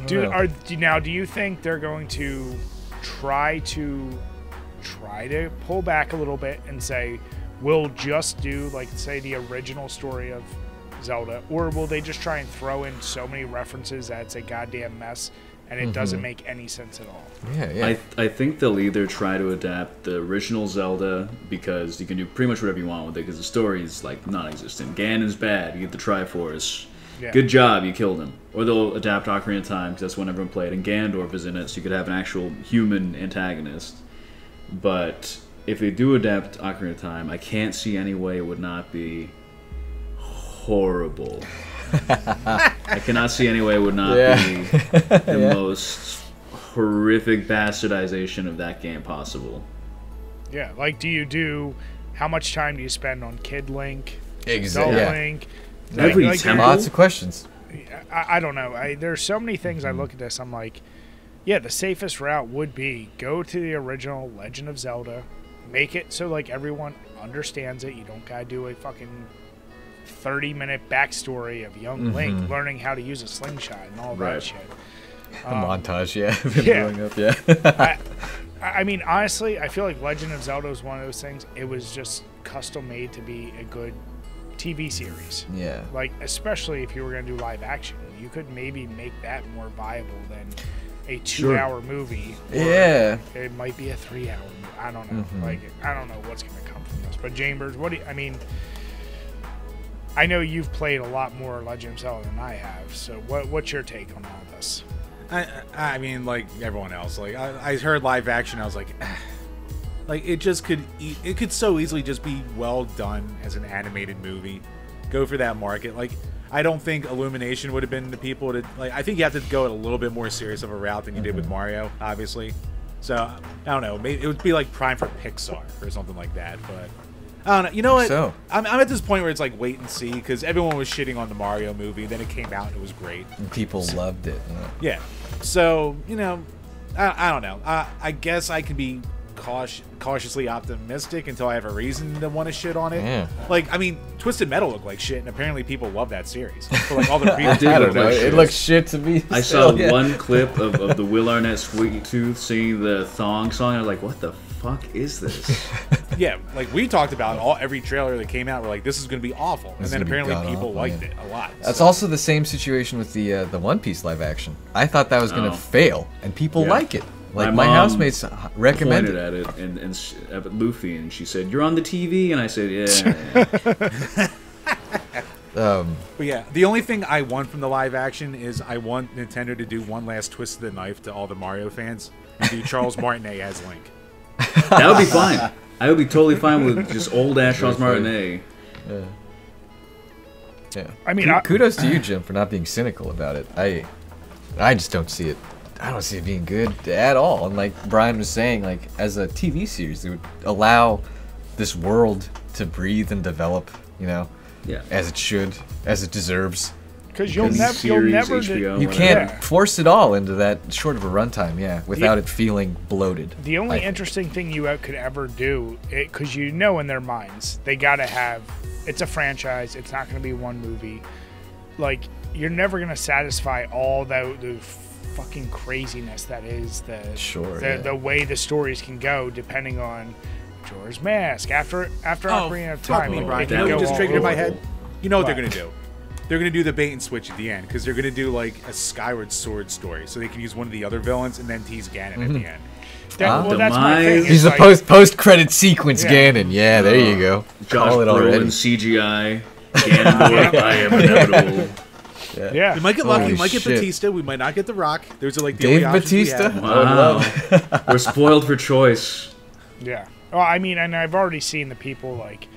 Do you think they're going to try to pull back a little bit and say, we'll just do, like, say, the original story of Zelda, or will they just try and throw in so many references that it's a goddamn mess and it doesn't make any sense at all? Yeah. I think they'll either try to adapt the original Zelda, because you can do pretty much whatever you want with it, because the story is like non-existent. Ganon's bad, you get the Triforce. Yeah. Good job, you killed him. Or they'll adapt Ocarina of Time, because that's when everyone played, and Ganondorf is in it, so you could have an actual human antagonist. But if they do adapt Ocarina of Time, I can't see any way it would not be horrible. I cannot see any way it would not be the most horrific bastardization of that game possible. Yeah, like, how much time do you spend on Kid Link, exactly. Zelda Link? Every temple? Lots of questions. I don't know. There's so many things I look at this, I'm like, yeah, the safest route would be go to the original Legend of Zelda, make it so like everyone understands it. You don't gotta do a fucking 30-minute backstory of young Link learning how to use a slingshot and all that shit. A montage, growing up, I mean, honestly, I feel like Legend of Zelda is one of those things. It was just custom made to be a good TV series. Yeah. Like, especially if you were going to do live action, you could maybe make that more viable than a 2-hour movie. Yeah. It might be a 3-hour movie. I don't know. Like, I don't know what's going to come from this. But Chambers, I know you've played a lot more Legend of Zelda than I have. So what's your take on all this? I mean, like everyone else, like I heard live action, I was like, like it could so easily just be well done as an animated movie. Go for that market. Like, I don't think Illumination would have been the people to, like, I think you have to go a little bit more serious of a route than you did with Mario, obviously. So I don't know, maybe it would be like prime for Pixar or something like that. But I don't know. You know what? So I'm at this point where it's like wait and see, because everyone was shitting on the Mario movie. Then it came out and it was great. And people loved it. Yeah. So, you know, I don't know. I guess I can be cautiously optimistic until I have a reason to want to shit on it. Yeah. Like, I mean, Twisted Metal looked like shit, and apparently people love that series. For like all the I previous don't know. shit. It looks shit to me. I still, saw yeah. one clip of the Will Arnett Sweet Tooth singing the Thong song. I was like, what the fuck is this? Yeah, like we talked about every trailer that came out, we're like, this is going to be awful. And It's then gonna be apparently god people awful, liked yeah. it a lot. That's so. also the same situation with the One Piece live action. I thought that was gonna Oh. fail, and people Yeah. like it. Like my mom housemates recommended pointed it. at it and at Luffy, and she said, "You're on the TV," and I said, "Yeah." But yeah, the only thing I want from the live action is I want Nintendo to do one last twist of the knife to all the Mario fans and do Charles Martinet as Link. That would be fine. I would be totally fine with just old ass Charles Martinet. Yeah. I mean, Kudos to you, Jim, for not being cynical about it. I just don't see it. I don't see it being good at all. And like Brian was saying, like as a TV series, it would allow this world to breathe and develop, you know, Yeah. as it should, as it deserves. because you'll Series, never HBO, You whatever. can't Yeah. force it all into that short of a runtime, without it feeling bloated. The I only think. interesting thing you could ever do, because you know in their minds, they got to have, it's a franchise, it's not going to be one movie. Like, you're never going to satisfy all the fucking craziness that is the way the stories can go, depending on Majora's Mask. After Ocarina of Fuck Time, me, it Brian. can You know go what just all triggered in my over. head? You know what they're What? going to do? They're going to do the bait and switch at the end, because they're going to do like a Skyward Sword story, so they can use one of the other villains and then tease Ganon at the end. Well, that's my thing. Demise. is He's the like- post credit sequence, Yeah. Ganon. Yeah, there you go. Josh Call it Brolin already. CGI. Ganondorf, I am inevitable. Yeah. We might get lucky. Holy We might get shit. Batista. We might not get The Rock. Those are like the Dave only options we Batista? have. I would love Wow. We're spoiled for choice. Yeah. Well, I mean, and I've already seen the people like,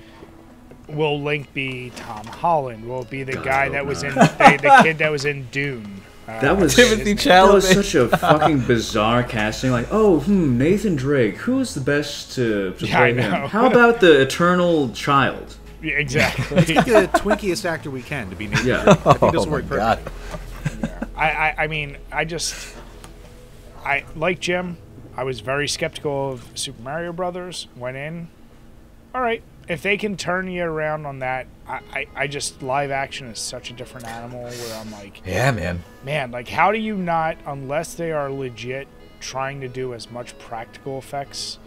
will Link be Tom Holland? Will it be the God, guy I that hope was in not. the kid that was in Dune? That was Timothy his name. That was Chalamet. such a fucking bizarre casting. Like, Nathan Drake. Who's the best to Yeah, play I know. him? How about the Eternal Child? Yeah, exactly. Pick the twinkiest actor we can to be Nathan Yeah. Drake. I think this Oh will my work god. perfectly. I mean, I like Jim. I was very skeptical of Super Mario Brothers. Went in. All right, if they can turn you around on that, I just live action is such a different animal. Where I'm like, Yeah, man. man, like how do you not, unless they are legit trying to do as much practical effects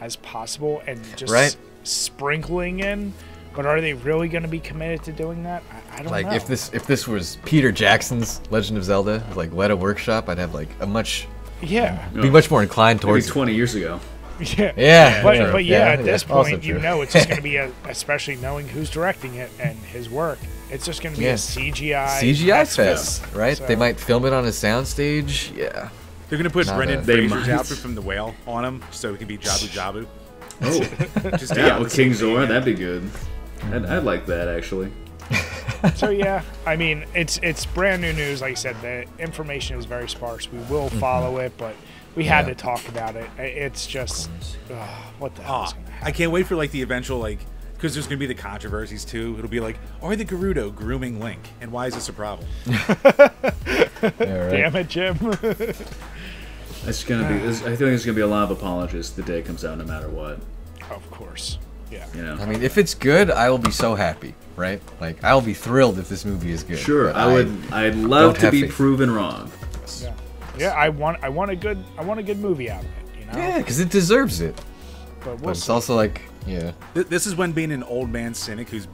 as possible and just Right. sprinkling in, but are they really going to be committed to doing that? I don't Like know. if this was Peter Jackson's Legend of Zelda, like Weta Workshop, I'd have like a much yeah, be much more inclined Maybe towards it. 20 years ago. yeah, Yeah, But true. but at this also point, you true. know it's just going to be especially knowing who's directing it and his work. It's just going to be Yeah. a CGI CGI fest, right? So- They might film it on a soundstage. Yeah. They're gonna put Not Brendan a- They Fraser's might. outfit from The Whale on him, so it can be Jabu Jabu. Oh, Just yeah, the with King same thing, Zora, yeah. that'd be good. I'd like that, actually. So yeah, I mean it's brand new news. Like I said, the information is very sparse. We will follow it, but we had Yeah. to talk about it. It's just what the hell is Aw, going to I happen? can't wait for like the eventual like, because there's gonna be the controversies too. It'll be like, are the Gerudo grooming Link, and why is this a problem? Yeah, right. Damn it, Jim. It's gonna be. I think there's gonna be a lot of apologists the day it comes out, no matter what. Of course. Yeah. You know. I mean, if it's good, I will be so happy, right? Like, I'll be thrilled if this movie is good. Sure, but I would. I'd love don't to have be faith. proven wrong. Yeah. Yeah. I want a good movie out of it. You know. Yeah, because it deserves it. But we'll But it's see. also like, yeah. This is when being an old man cynic who's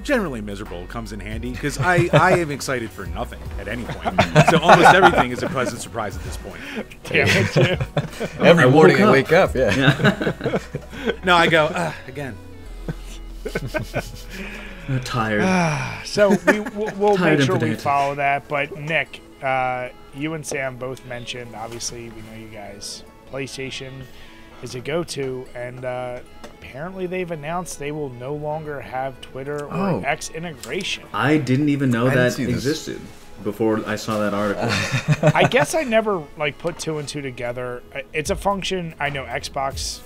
generally miserable comes in handy, because I am excited for nothing at any point. So almost everything is a pleasant surprise at this point. Damn it, Jim. Every I morning I woke wake up, yeah. No, I go again. I'm tired. So we'll Tired make sure and we pedantic. follow that. But Nick, you and Sam both mentioned, obviously, we know you guys, PlayStation is a go-to, and apparently they've announced they will no longer have Twitter or Oh. X integration. I didn't even know I didn't that see this. existed before I saw that article. I guess I never put two and two together. It's a function I know Xbox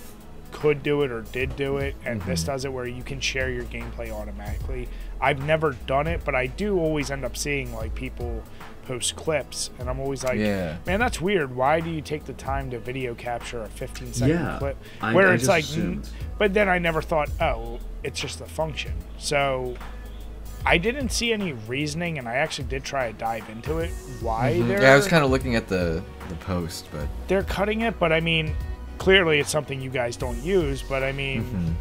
could do it or did do it, and this does it where you can share your gameplay automatically. I've never done it, but I do always end up seeing like people post clips, and I'm always like, Yeah. man, that's weird. Why do you take the time to video capture a 15-second clip? I It's just like, assumed. but then I never thought, oh, it's just a function. So I didn't see any reasoning, and I actually did try to dive into it. Why they're Yeah, I was kind of looking at the post, but they're cutting it, but I mean, clearly it's something you guys don't use. But I mean,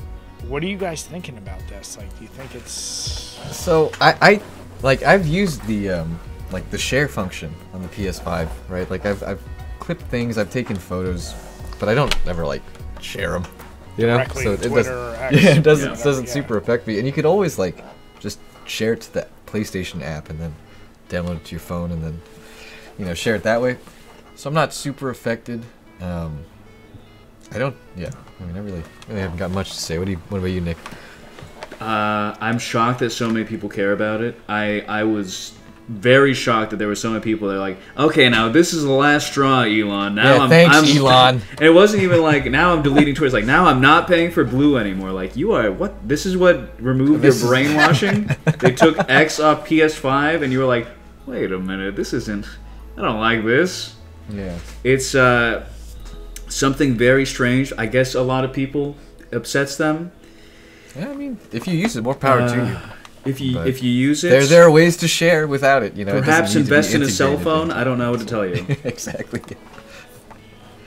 what are you guys thinking about this? Like, do you think it's so I've used the like the share function on the PS5, right? Like I've clipped things, I've taken photos, but I don't ever like share them, you know. directly So to it Twitter doesn't, or X? yeah, it whatever, doesn't yeah. super affect me. And you could always like just share it to the PlayStation app and then download it to your phone and then, you know, share it that way. So I'm not super affected. I don't. Yeah. I mean, I really haven't got much to say. What about you, Nick? I'm shocked that so many people care about it. I was very shocked that there were so many people that are like, okay, now this is the last straw, Elon. Now Yeah, thanks, Elon. And it wasn't even like, now I'm deleting Twitter. It's like, now I'm not paying for Blue anymore. Like, you are, what? This is what removed your brainwashing? They took X off PS5, and you were like, wait a minute, this isn't, I don't like this. Yeah. It's something very strange. I guess a lot of people upsets them. Yeah, I mean, if you use it, more power to you. If you But use it, There are ways to share without it. You know, it doesn't perhaps need to be invest in a cell integrated phone. into- I don't know what to tell you. Exactly.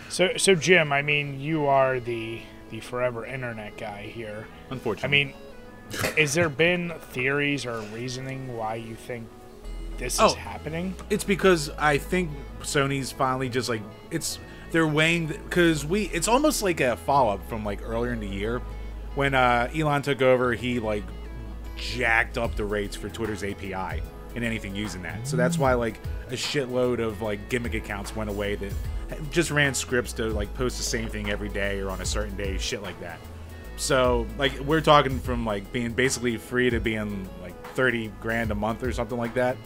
So Jim, I mean, you are the forever internet guy here. I Unfortunately. mean, has there been theories or reasoning why you think this is happening? It's because I think Sony's finally just like they're weighing because it's almost like a follow up from like earlier in the year when Elon took over. He like jacked up the rates for Twitter's API and anything using that. So that's why like a shitload of like gimmick accounts went away that just ran scripts to like post the same thing every day or on a certain day, shit like that. So like we're talking from like being basically free to being like 30 grand a month or something like that.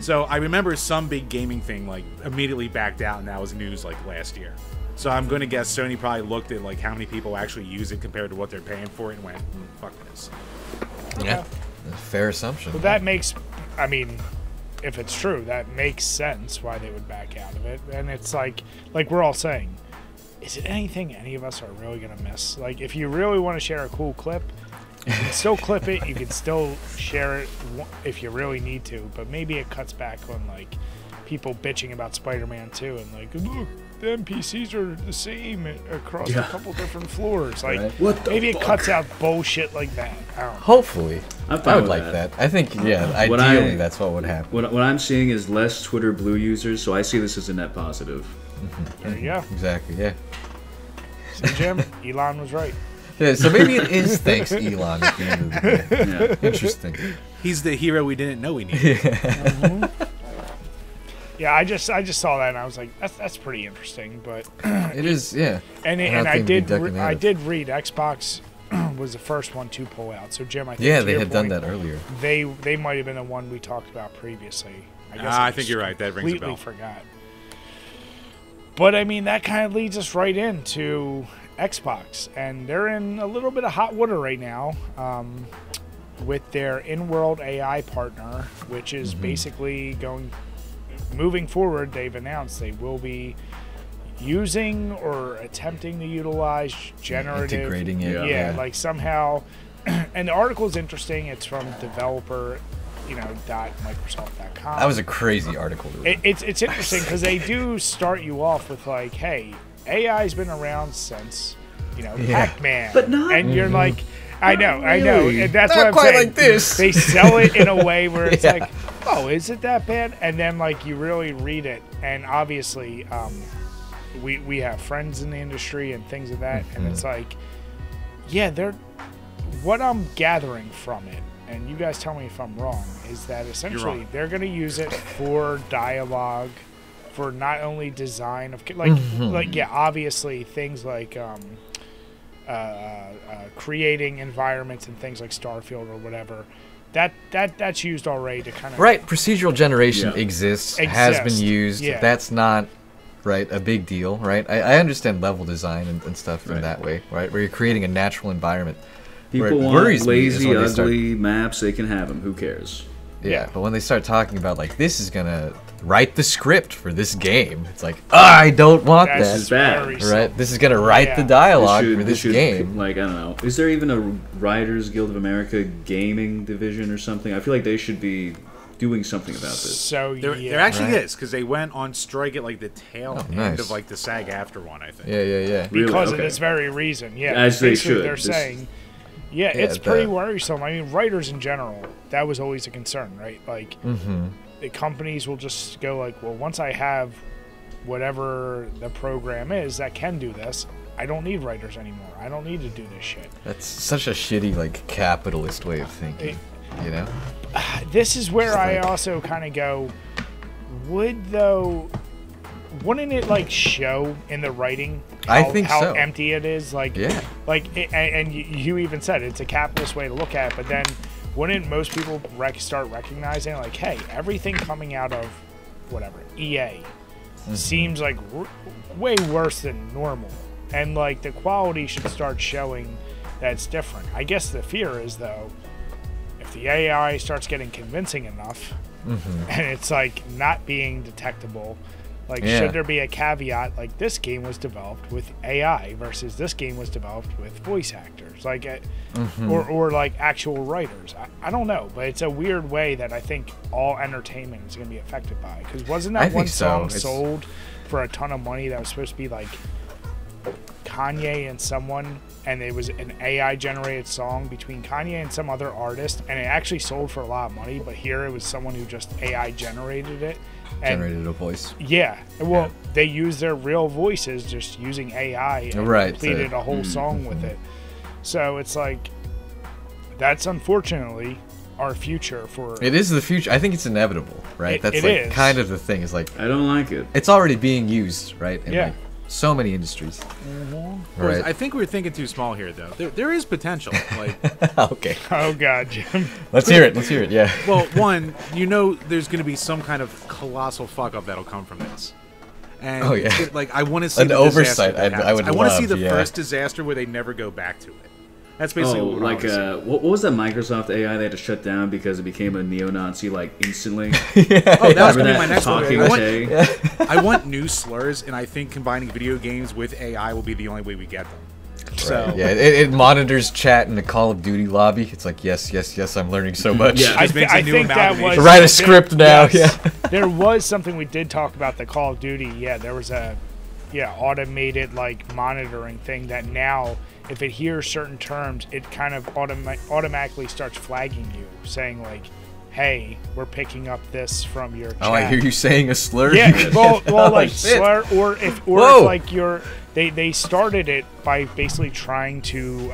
So I remember some big gaming thing like immediately backed out, and that was news like last year. So I'm going to guess Sony probably looked at like how many people actually use it compared to what they're paying for it and went, fuck this. Yeah. Fair assumption. Well, that makes, I mean, if it's true, that makes sense why they would back out of it. And it's like we're all saying, is it anything any of us are really going to miss? Like, if you really want to share a cool clip, you can still clip it. You can still share it if you really need to. But maybe it cuts back on, like, people bitching about Spider-Man 2 and, like, look, the NPCs are the same across a couple different floors. Like, Right. What the maybe fuck? it cuts out bullshit like that. I don't know. Hopefully. I'm I fine would with like that. I think, yeah, What ideally that's what would happen. What I'm seeing is less Twitter Blue users, so I see this as a net positive. There you go. Exactly, yeah. So, Jim, Elon was right. Yeah, so maybe it is thanks Elon at the end of the day. Yeah. Interesting. He's the hero we didn't know we needed. Yeah, I just saw that and I was like, that's pretty interesting. But It is, yeah. and Another I thing to be did documented. I did read Xbox was the first one to pull out. So Jim, I think Yeah, to they your had done point, that earlier. They might have been the one we talked about previously. I think you're right. That rings a completely bell. forgot. But I mean, that kind of leads us right into Xbox, and they're in a little bit of hot water right now with their in-world AI partner, which is basically moving forward. They've announced they will be using or attempting to utilize generative, integrating it. yeah, like somehow. And the article is interesting. It's from developer, .microsoft.com. That was a crazy article to read. It's interesting because they do start you off with like, hey, AI's been around since, Pac-Man. But not- And you're like, I know. really. And that's Not what I'm quite saying. like this. They sell it in a way where it's Yeah. like, oh, is it that bad? And then like you really read it, and obviously, we have friends in the industry and things of that, and it's like, yeah, what I'm gathering from it, and you guys tell me if I'm wrong, is that essentially wrong. they're going to use it for dialogue, for not only design of obviously things like creating environments and things like Starfield or whatever. That's used already to kind of Right, procedural generation Yeah. exists, has been used. yeah. That's not, right, a big deal, right? I understand level design and stuff in Right. that way, right? Where you're creating a natural environment. Where People it want worries me is lazy, when they start- ugly maps. They can have them. Who cares? Yeah, but when they start talking about like this is gonna write the script for this game, it's like I don't want That's that. This is bad. very Right? This is gonna write the dialogue for this game. Like, I don't know. Is there even a Writers Guild of America gaming division or something? I feel like they should be doing something about this. So There actually is, because they went on strike at like the tail end nice. of like the SAG-AFTRA one, I think. Yeah. Really? because of Okay. this very reason. Yeah, As they basically should. They're This- saying, it's pretty worrisome. I mean, writers in general, that was always a concern, right? Like, the companies will just go like, well, once I have whatever the program is that can do this, I don't need writers anymore. I don't need to do this shit. That's such a shitty like capitalist way of thinking. You know? This is where I like- also kind of go, wouldn't it like show in the writing I think how so. empty it is? Like, Yeah. and you even said it's a capitalist way to look at it, but then wouldn't most people start recognizing like, hey, everything coming out of whatever EA seems like way worse than normal, and like the quality should start showing that it's different. I guess the fear is though, if the AI starts getting convincing enough, and it's like not being detectable. Like, should there be a caveat, like, this game was developed with AI versus this game was developed with voice actors, like, or like, actual writers? I don't know, but it's a weird way that I think all entertainment is going to be affected by. Because wasn't that one song sold for a ton of money that was supposed to be, like, Kanye and someone, and it was an AI-generated song between Kanye and some other artist, and it actually sold for a lot of money, but here it was someone who just AI-generated it. And Generated a voice. yeah, well, they used their real voices just using AI and completed a whole song with it. So it's like, that's unfortunately our future for... It is the future. I think it's inevitable, right? That's like is. kind of the thing. Is like I don't like it. it's already being used, right? In Yeah. like so many industries. Right. Right. I think we're thinking too small here, though. There is potential. Like, Okay. Oh, God, Jim. Let's hear it. Let's hear it. Yeah. well, one, there's going to be some kind of colossal fuck up that'll come from this. And Oh, yeah. like, I want to see An the oversight, disaster that I happens. would I want to see love, the yeah. first disaster where they never go back to it. That's basically what like I wanna see. what was that Microsoft AI they had to shut down because it became a neo-Nazi like instantly? Oh, that was Remember going to be that my next one. talking Tay? I want new slurs, and I think combining video games with AI will be the only way we get them. So Yeah. It monitors chat in the Call of Duty lobby. It's like yes. I'm learning so much. Yeah. I Just makes a new think that amalgamation. was... Write a script now. Yes. Yeah. There was something we did talk about, the Call of Duty. Yeah, there was a automated like monitoring thing that now, if it hears certain terms, it kind of automatically starts flagging you, saying like, hey, we're picking up this from your chat. Oh, I hear you saying a slur. Yeah, well, Oh, like shit. slur, or if Whoa. like they started it by basically trying to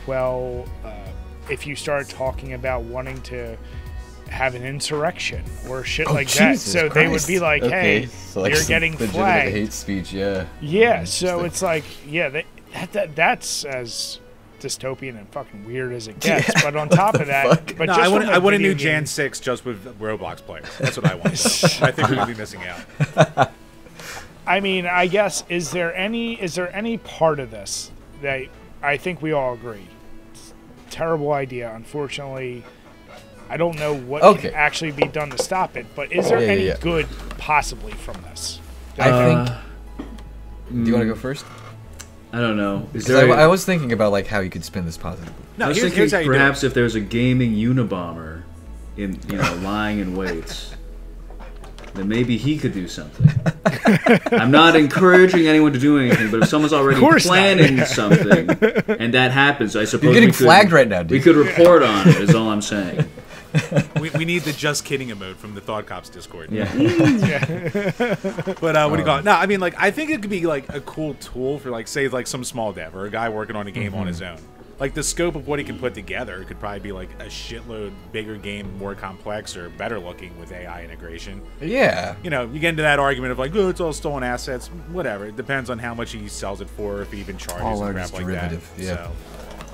quell if you start talking about wanting to have an insurrection or shit like that. Jesus So they would Christ. be like, Okay, hey, so, like, you're some getting legitimate flagged. hate speech. Yeah. Yeah, so it's like, yeah, that's as dystopian and fucking weird as it gets. Yeah, but on top of that, fuck? but No, just I want from I want a video new Jan game- 6 just with Roblox players. That's what I want. I think we're gonna be missing out. I mean, I guess is there any part of this that I think we all agree? It's a terrible idea. Unfortunately, I don't know what can actually be done to stop it. But is there any good possibly from this? I think. Do you want to go first? I don't know. Is 'Cause there? I was thinking about like how you could spin this positively. No, I was here's thinking how you do it. perhaps if there's a gaming Unabomber in lying in wait, then maybe he could do something. I'm not encouraging anyone to do anything, but if someone's already planning something and that happens, I suppose You're getting we could, flagged right now, dude. We could report on it. Is all I'm saying. We need the just kidding emote from the Thought Cops Discord. Yeah. But what do you call it? No, I mean, like, I think it could be like a cool tool for, like, say, like some small dev or a guy working on a game on his own. Like, the scope of what he can put together could probably be like a shitload bigger game, more complex or better looking with AI integration. Yeah. You know, you get into that argument of like, oh, it's all stolen assets. Whatever. It depends on how much he sells it for, if he even charges All and artist crap like that. derivative, yeah. So,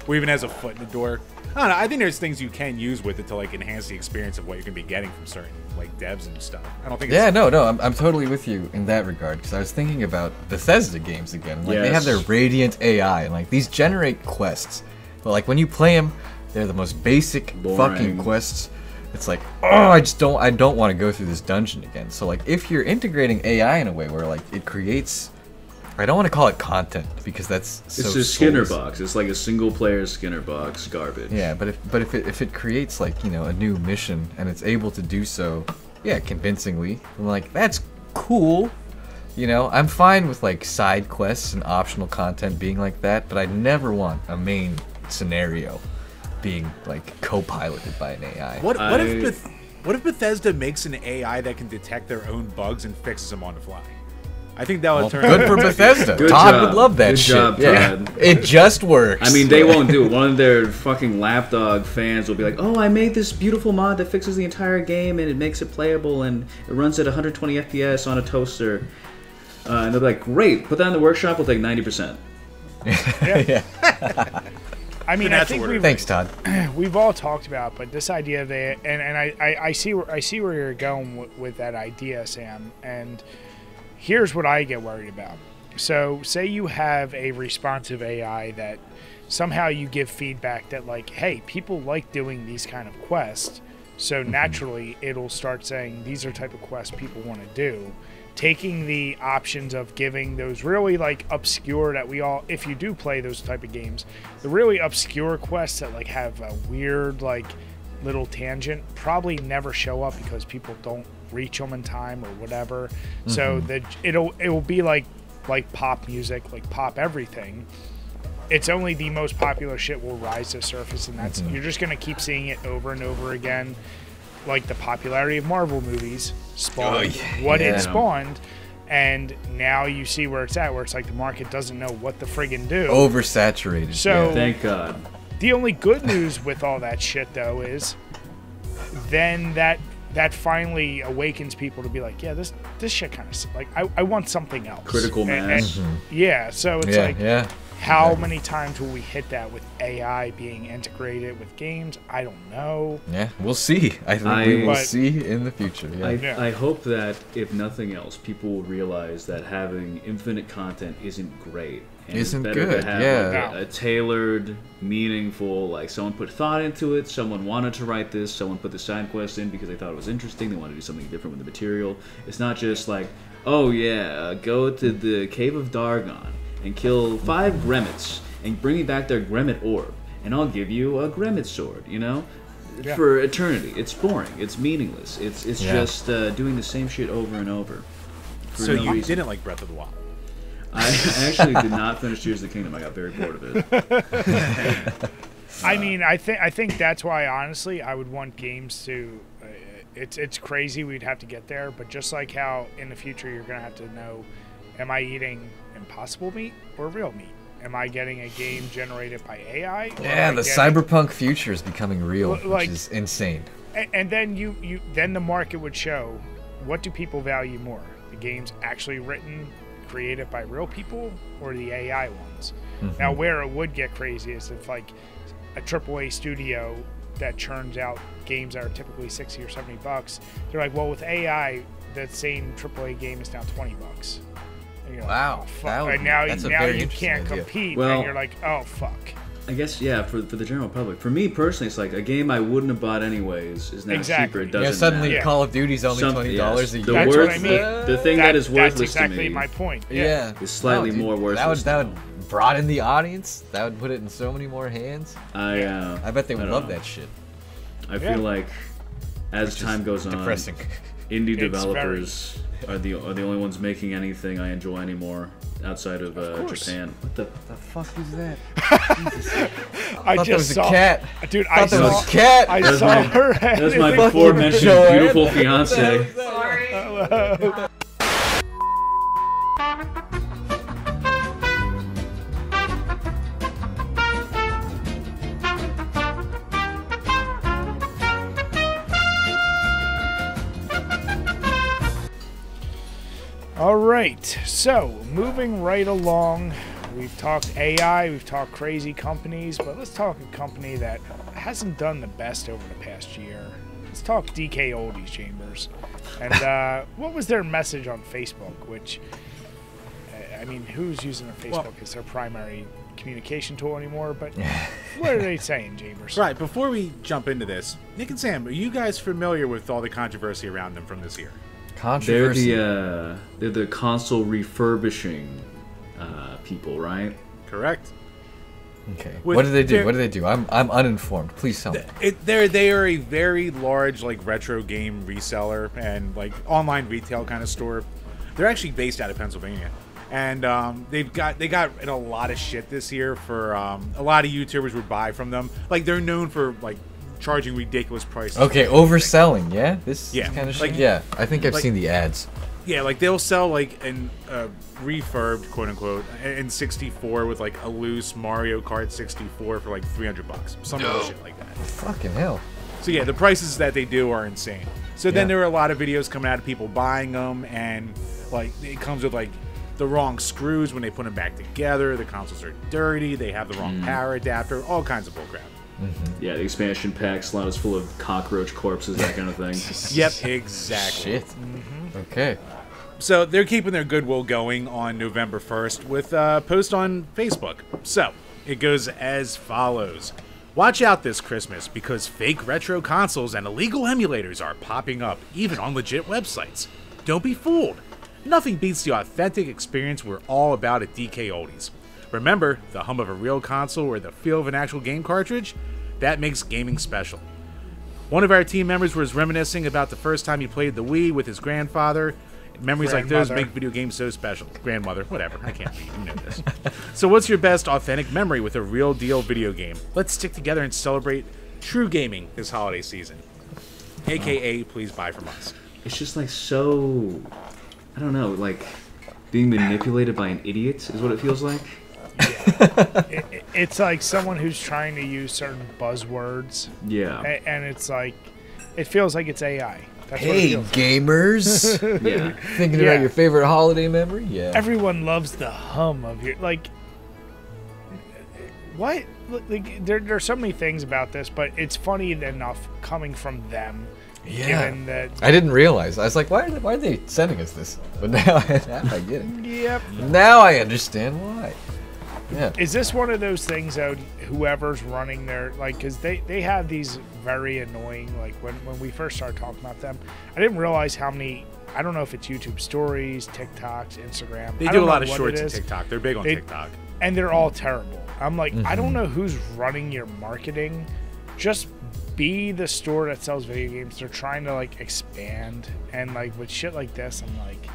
or even has a foot in the door. I don't know. I think there's things you can use with it to like enhance the experience of what you're gonna be getting from certain like devs and stuff. I don't think. Yeah, It's, no, I'm totally with you in that regard because I was thinking about Bethesda games again. Like they have their Yes. Radiant AI and like these generate quests, but like when you play them, they're the most basic fucking Boring. quests. it's like, oh, I don't want to go through this dungeon again. So like, if you're integrating AI in a way where like it creates, I don't want to call it content because that's so it's a Skinner box. It's like a single player Skinner box garbage. Yeah, but if it creates like, you know, a new mission and it's able to do so, yeah, convincingly, I'm like, that's cool. You know, I'm fine with like side quests and optional content being like that, but I never want a main scenario being like co-piloted by an AI. What if Bethesda makes an AI that can detect their own bugs and fixes them on the fly? I think that would turn good for Bethesda. Good Todd job. would love that Good shit. job, yeah. Todd. It just works. I mean, they won't do it. One of their fucking lapdog fans will be like, "Oh, I made this beautiful mod that fixes the entire game and it makes it playable and it runs at 120 FPS on a toaster." And they'll be like, "Great, put that in the workshop. We'll take 90%." yeah. I mean, I think Thanks, Todd. we've all talked about, but this idea that, and I see where you're going with that idea, Sam. And here's what I get worried about. So, say you have a responsive AI that somehow you give feedback that, like, hey, people like doing these kind of quests, so naturally it'll start saying these are type of quests people want to do. Taking the options of giving those really like obscure that we all, if you do play those type of games, the really obscure quests that like have a weird like little tangent probably never show up because people don't reach them in time or whatever. So it will be like pop music, like pop everything. It's only the most popular shit will rise to the surface, and that's you're just gonna keep seeing it over and over again. Like the popularity of Marvel movies spawned it spawned, and now you see where it's at, where it's like the market doesn't know what to friggin' do. Oversaturated. So Thank God. the only good news with all that shit though is then that finally awakens people to be like, yeah, this shit kind of like I want something else. Critical mass. Yeah, so it's like how exactly. many times will we hit that with AI being integrated with games? I don't know. Yeah, we'll see. I think we will see in the future. Yeah. I hope that, if nothing else, people will realize that having infinite content isn't great. And Isn't it's better good, to have yeah. like a tailored, meaningful, like someone put thought into it, someone wanted to write this, someone put the side quest in because they thought it was interesting, they wanted to do something different with the material. It's not just like, oh yeah, go to the Cave of Dargon and kill 5 Gremmets and bring me back their Gremmet orb, and I'll give you a Gremmet sword, you know? Yeah. For eternity. It's boring. It's meaningless. It's just doing the same shit over and over. So you didn't like Breath of the Wild? I actually did not finish Tears of the Kingdom. I got very bored of it. I mean, I think that's why, honestly, I would want games to... it's crazy we'd have to get there, but just like how in the future you're going to have to know, am I eating impossible meat or real meat? Am I getting a game generated by AI? Yeah, the cyberpunk future is becoming real, which is insane. And then then the market would show, what do people value more? The games actually written, created by real people, or the AI ones? Now, where it would get crazy is if like a AAA studio that churns out games that are typically $60 or $70, they're like, well, with AI, that same AAA game is now $20. And you're Wow, like, oh, fuck. And now you can't compete, well, and you're like, oh fuck. I guess, yeah, for the general public. For me personally, it's like a game I wouldn't have bought anyways is now cheaper. It doesn't suddenly matter. Call of Duty's only $20 a year. That's what I mean. The thing that is worthless that's exactly to me my point. is slightly more worthless. That would broaden the audience. That would put it in so many more hands. I bet they would love that shit. I feel like as time goes on, depressing. Indie developers are the only ones making anything I enjoy anymore outside of Japan. What the fuck is that? I thought just that was saw, a cat. Dude, I thought that was a cat. I saw her head. That's my before-mentioned beautiful fiance. Sorry. Hello. All right, so moving right along, we've talked AI, we've talked crazy companies, but let's talk a company that hasn't done the best over the past year. Let's talk DK Oldies Chambers. And what was their message on Facebook, which, I mean, who's using their Facebook as their primary communication tool anymore. But what are they saying, Jamers? Right, before we jump into this, Nick and Sam, are you guys familiar with all the controversy around them from this year? Controversy. They're the console refurbishing people, right? Correct. Okay. With- What do they do? they're- What do they do? I'm uninformed. Please tell me. They are a very large like retro game reseller and like online retail kind of store. They're actually based out of Pennsylvania, and they got in a lot of shit this year for a lot of YouTubers would buy from them. Like they're known for like charging ridiculous prices. Okay, overselling. Yeah, this Yeah, kind of like- shit. Yeah, I think I've like- seen the ads. Yeah, like they'll sell like an refurbed quote unquote N64 with like a loose Mario Kart 64 for like $300, some shit like that. Fucking hell. So yeah, the prices that they do are insane. So then Yeah. there are a lot of videos coming out of people buying them, and like it comes with like the wrong screws when they put them back together. The consoles are dirty. They have the wrong power adapter. All kinds of bullcrap. Yeah, the expansion pack slot is full of cockroach corpses, that kind of thing. Yep, exactly. Shit. Okay. So they're keeping their goodwill going on November 1st with a post on Facebook. So it goes as follows. Watch out this Christmas because fake retro consoles and illegal emulators are popping up, even on legit websites. Don't be fooled. Nothing beats the authentic experience we're all about at DK Oldies. Remember, the hum of a real console or the feel of an actual game cartridge? That makes gaming special. One of our team members was reminiscing about the first time he played the Wii with his grandfather. Memories like those Grandmother. make video games so special. Grandmother, whatever. I can't read. You know this. So what's your best authentic memory with a real deal video game? Let's stick together and celebrate true gaming this holiday season. AKA, please buy from us. It's just like so, I don't know, like being manipulated by an idiot is what it feels like. It's like someone who's trying to use certain buzzwords, Yeah. and it's like, it feels like it's AI. That's what it Hey, feels like. gamers. Yeah. Thinking Yeah. about your favorite holiday memory? Yeah. Everyone loves the hum of your like. What? Like, there's so many things about this, but it's funny enough coming from them. Yeah. Given that. I didn't realize. I was like, why are they sending us this? But now I get it. Yep. Now I understand why. Yeah. Is this one of those things though? Whoever's running their like, because they have these very annoying like when we first started talking about them, I didn't realize how many. I don't know if it's YouTube Stories, TikToks, Instagram. They I do don't a lot know of what shorts it on is. TikTok. They're big on They- TikTok. And they're all terrible. I'm like, I don't know who's running your marketing. Just be the store that sells video games. They're trying to like expand, and like with shit like this, I'm like,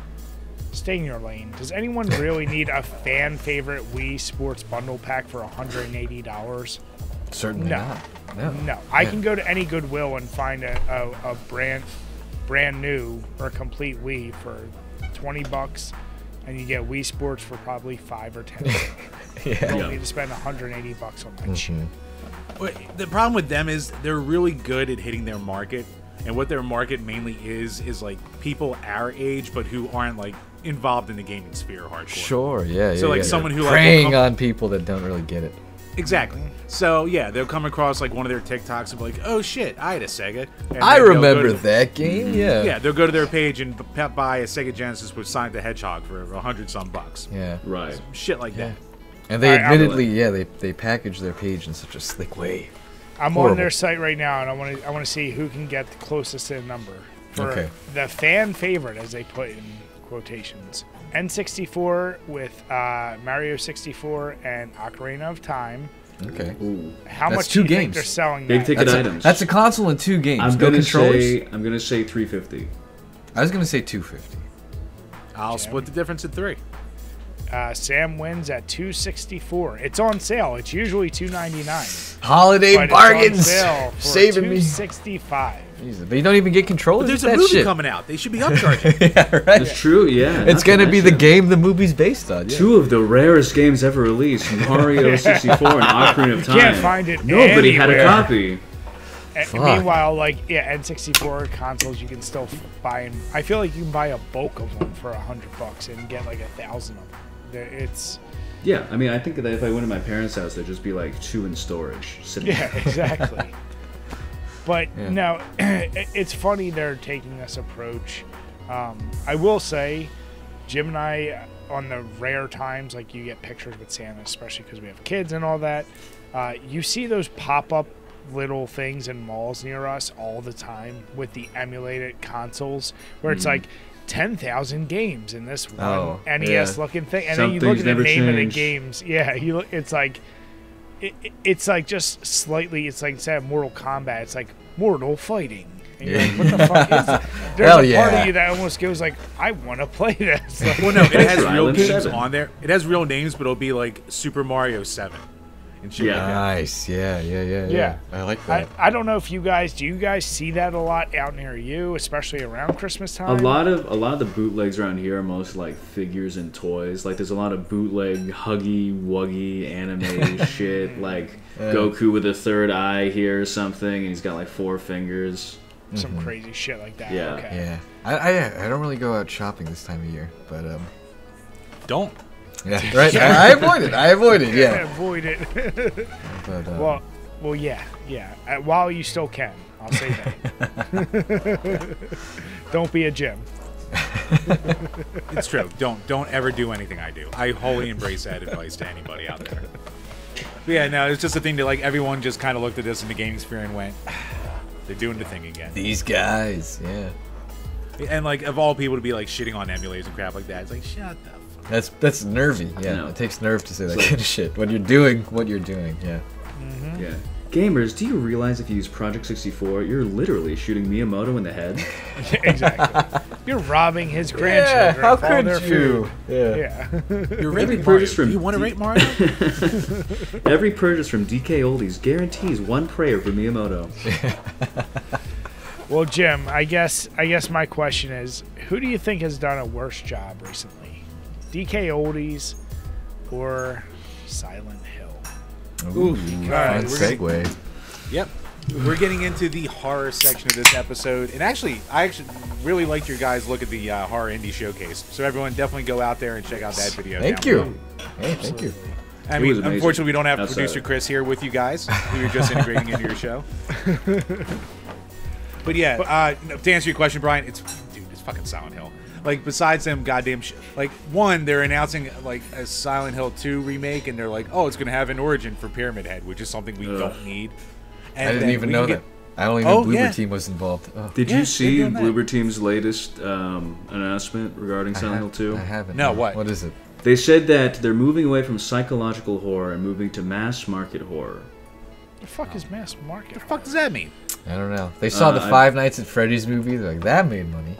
stay in your lane. Does anyone really need a fan favorite Wii Sports bundle pack for $180? Certainly No. not. No. No, I Yeah. can go to any Goodwill and find a brand new or complete Wii for $20, and you get Wii Sports for probably $5 or $10. You Yeah. don't Yeah. need to spend $180 on that shit. The problem with them is they're really good at hitting their market, and what their market mainly is like people our age, but who aren't like involved in the gaming sphere hardcore. Sure. Yeah. So, yeah, like, yeah. someone who, like, preying will come- on people that don't really get it. Exactly. So yeah, they'll come across like one of their TikToks and be like, "Oh shit, I had a Sega." And I then they'll go remember to- that game. Yeah. Yeah, they'll go to their page and buy a Sega Genesis with Sonic the Hedgehog for $100 some bucks. Yeah. Right. Shit like that. And they Alright, I'll- admittedly, they package their page in such a slick way. I'm Horrible. on their site right now, and I want to see who can get the closest to the number for Okay. the fan favorite, as they put in quotations. N64 with Mario 64 and Ocarina of Time. Okay. Ooh. How That's much two do you think games. they're selling Big that? ticket That's items. that's a console and 2 games. I'm No gonna controllers. say 350. I was gonna say 250. I'll split the difference at 3. Sam wins at $264. It's on sale. It's usually $299. Holiday But bargains, it's on sale for saving me. $265. Jesus, but you don't even get controllers. But there's with a that movie shit. coming out. They should be upcharging. Yeah, right. It's true, yeah. It's gonna be the game the movie's based on. Yeah. Two of the rarest games ever released, Mario 64 and Ocarina of Time. Can't find it Nobody had a anywhere. copy. And Fuck. meanwhile, like N64 consoles, you can still buy them. I feel like you can buy a bulk of them for $100 and get like 1,000 of them. It's Yeah, I mean, I think that if I went to my parents' house, there'd just be like 2 in storage sitting yeah, exactly. But Yeah. no, it's funny they're taking this approach. I will say, Jim and I on the rare times like you get pictures with Santa, especially because we have kids and all that, you see those pop-up little things in malls near us all the time with the emulated consoles where it's like 10,000 games in this one NES looking thing, and then you look at the name of the games. Yeah, it's like it's like just slightly. It's like instead of Mortal Kombat, it's like Mortal Fighting. And you're like, what the fuck is that? There's a part of you that almost goes like, I want to play this. Like, well, no, it has real games on there. It has real names, but it'll be like Super Mario 7. And shit like that. Nice. Yeah. I like that. I don't know if you guys see that a lot out near you, especially around Christmas time. A lot of the bootlegs around here are mostly like figures and toys. Like there's a lot of bootleg Huggy Wuggy anime shit, like Goku with a third eye here or something, and he's got like 4 fingers. Some crazy shit like that. Yeah. Okay. Yeah. I don't really go out shopping this time of year, but don't. Yeah, right. I avoid it. Yeah. Avoid it. But, well, yeah. While you still can, I'll say that. Don't be a Jim. It's true. Don't ever do anything I do. I wholly embrace that advice to anybody out there. But yeah, no, it's just a thing that like everyone just kind of looked at this in the gaming sphere and went, they're doing the thing again. These guys, yeah. And like of all people to be like shitting on emulators and crap like that, it's like shut the fuck. That's nervy. Yeah, no. It takes nerve to say that kind of shit when you're doing what you're doing. Yeah. Yeah. Gamers, do you realize if you use Project 64, you're literally shooting Miyamoto in the head? Exactly. You're robbing his grandchildren. Yeah, how of all their could you? food. Yeah. You're raping Mario. Do you want to rape Mario? Every purchase from DK Oldies guarantees one prayer for Miyamoto. Well, Jim, I guess my question is, who do you think has done a worse job recently? DK Oldies or Silent Hill? Ooh, fun segue. Yep. We're getting into the horror section of this episode. And actually, I really liked your guys' look at the horror indie showcase. So everyone definitely go out there and check out that video. Thank you. Hey, thank you. I mean, unfortunately, we don't have producer Chris here with you guys. We were just integrating into your show. But yeah, to answer your question, Brian, it's fucking Silent Hill. Like, besides them goddamn like, one, they're announcing, like, a Silent Hill 2 remake, and they're like, oh, it's going to have an origin for Pyramid Head, which is something we don't need. And I didn't even know that. I only knew Bloober Team was involved. Oh. Did you see Bloober Team's latest announcement regarding Silent Hill 2? I haven't. No, what? What is it? They said that they're moving away from psychological horror and moving to mass market horror. The fuck is mass market? The fuck does that mean? I don't know. They saw the Five Nights at Freddy's movie. They're like, that made money.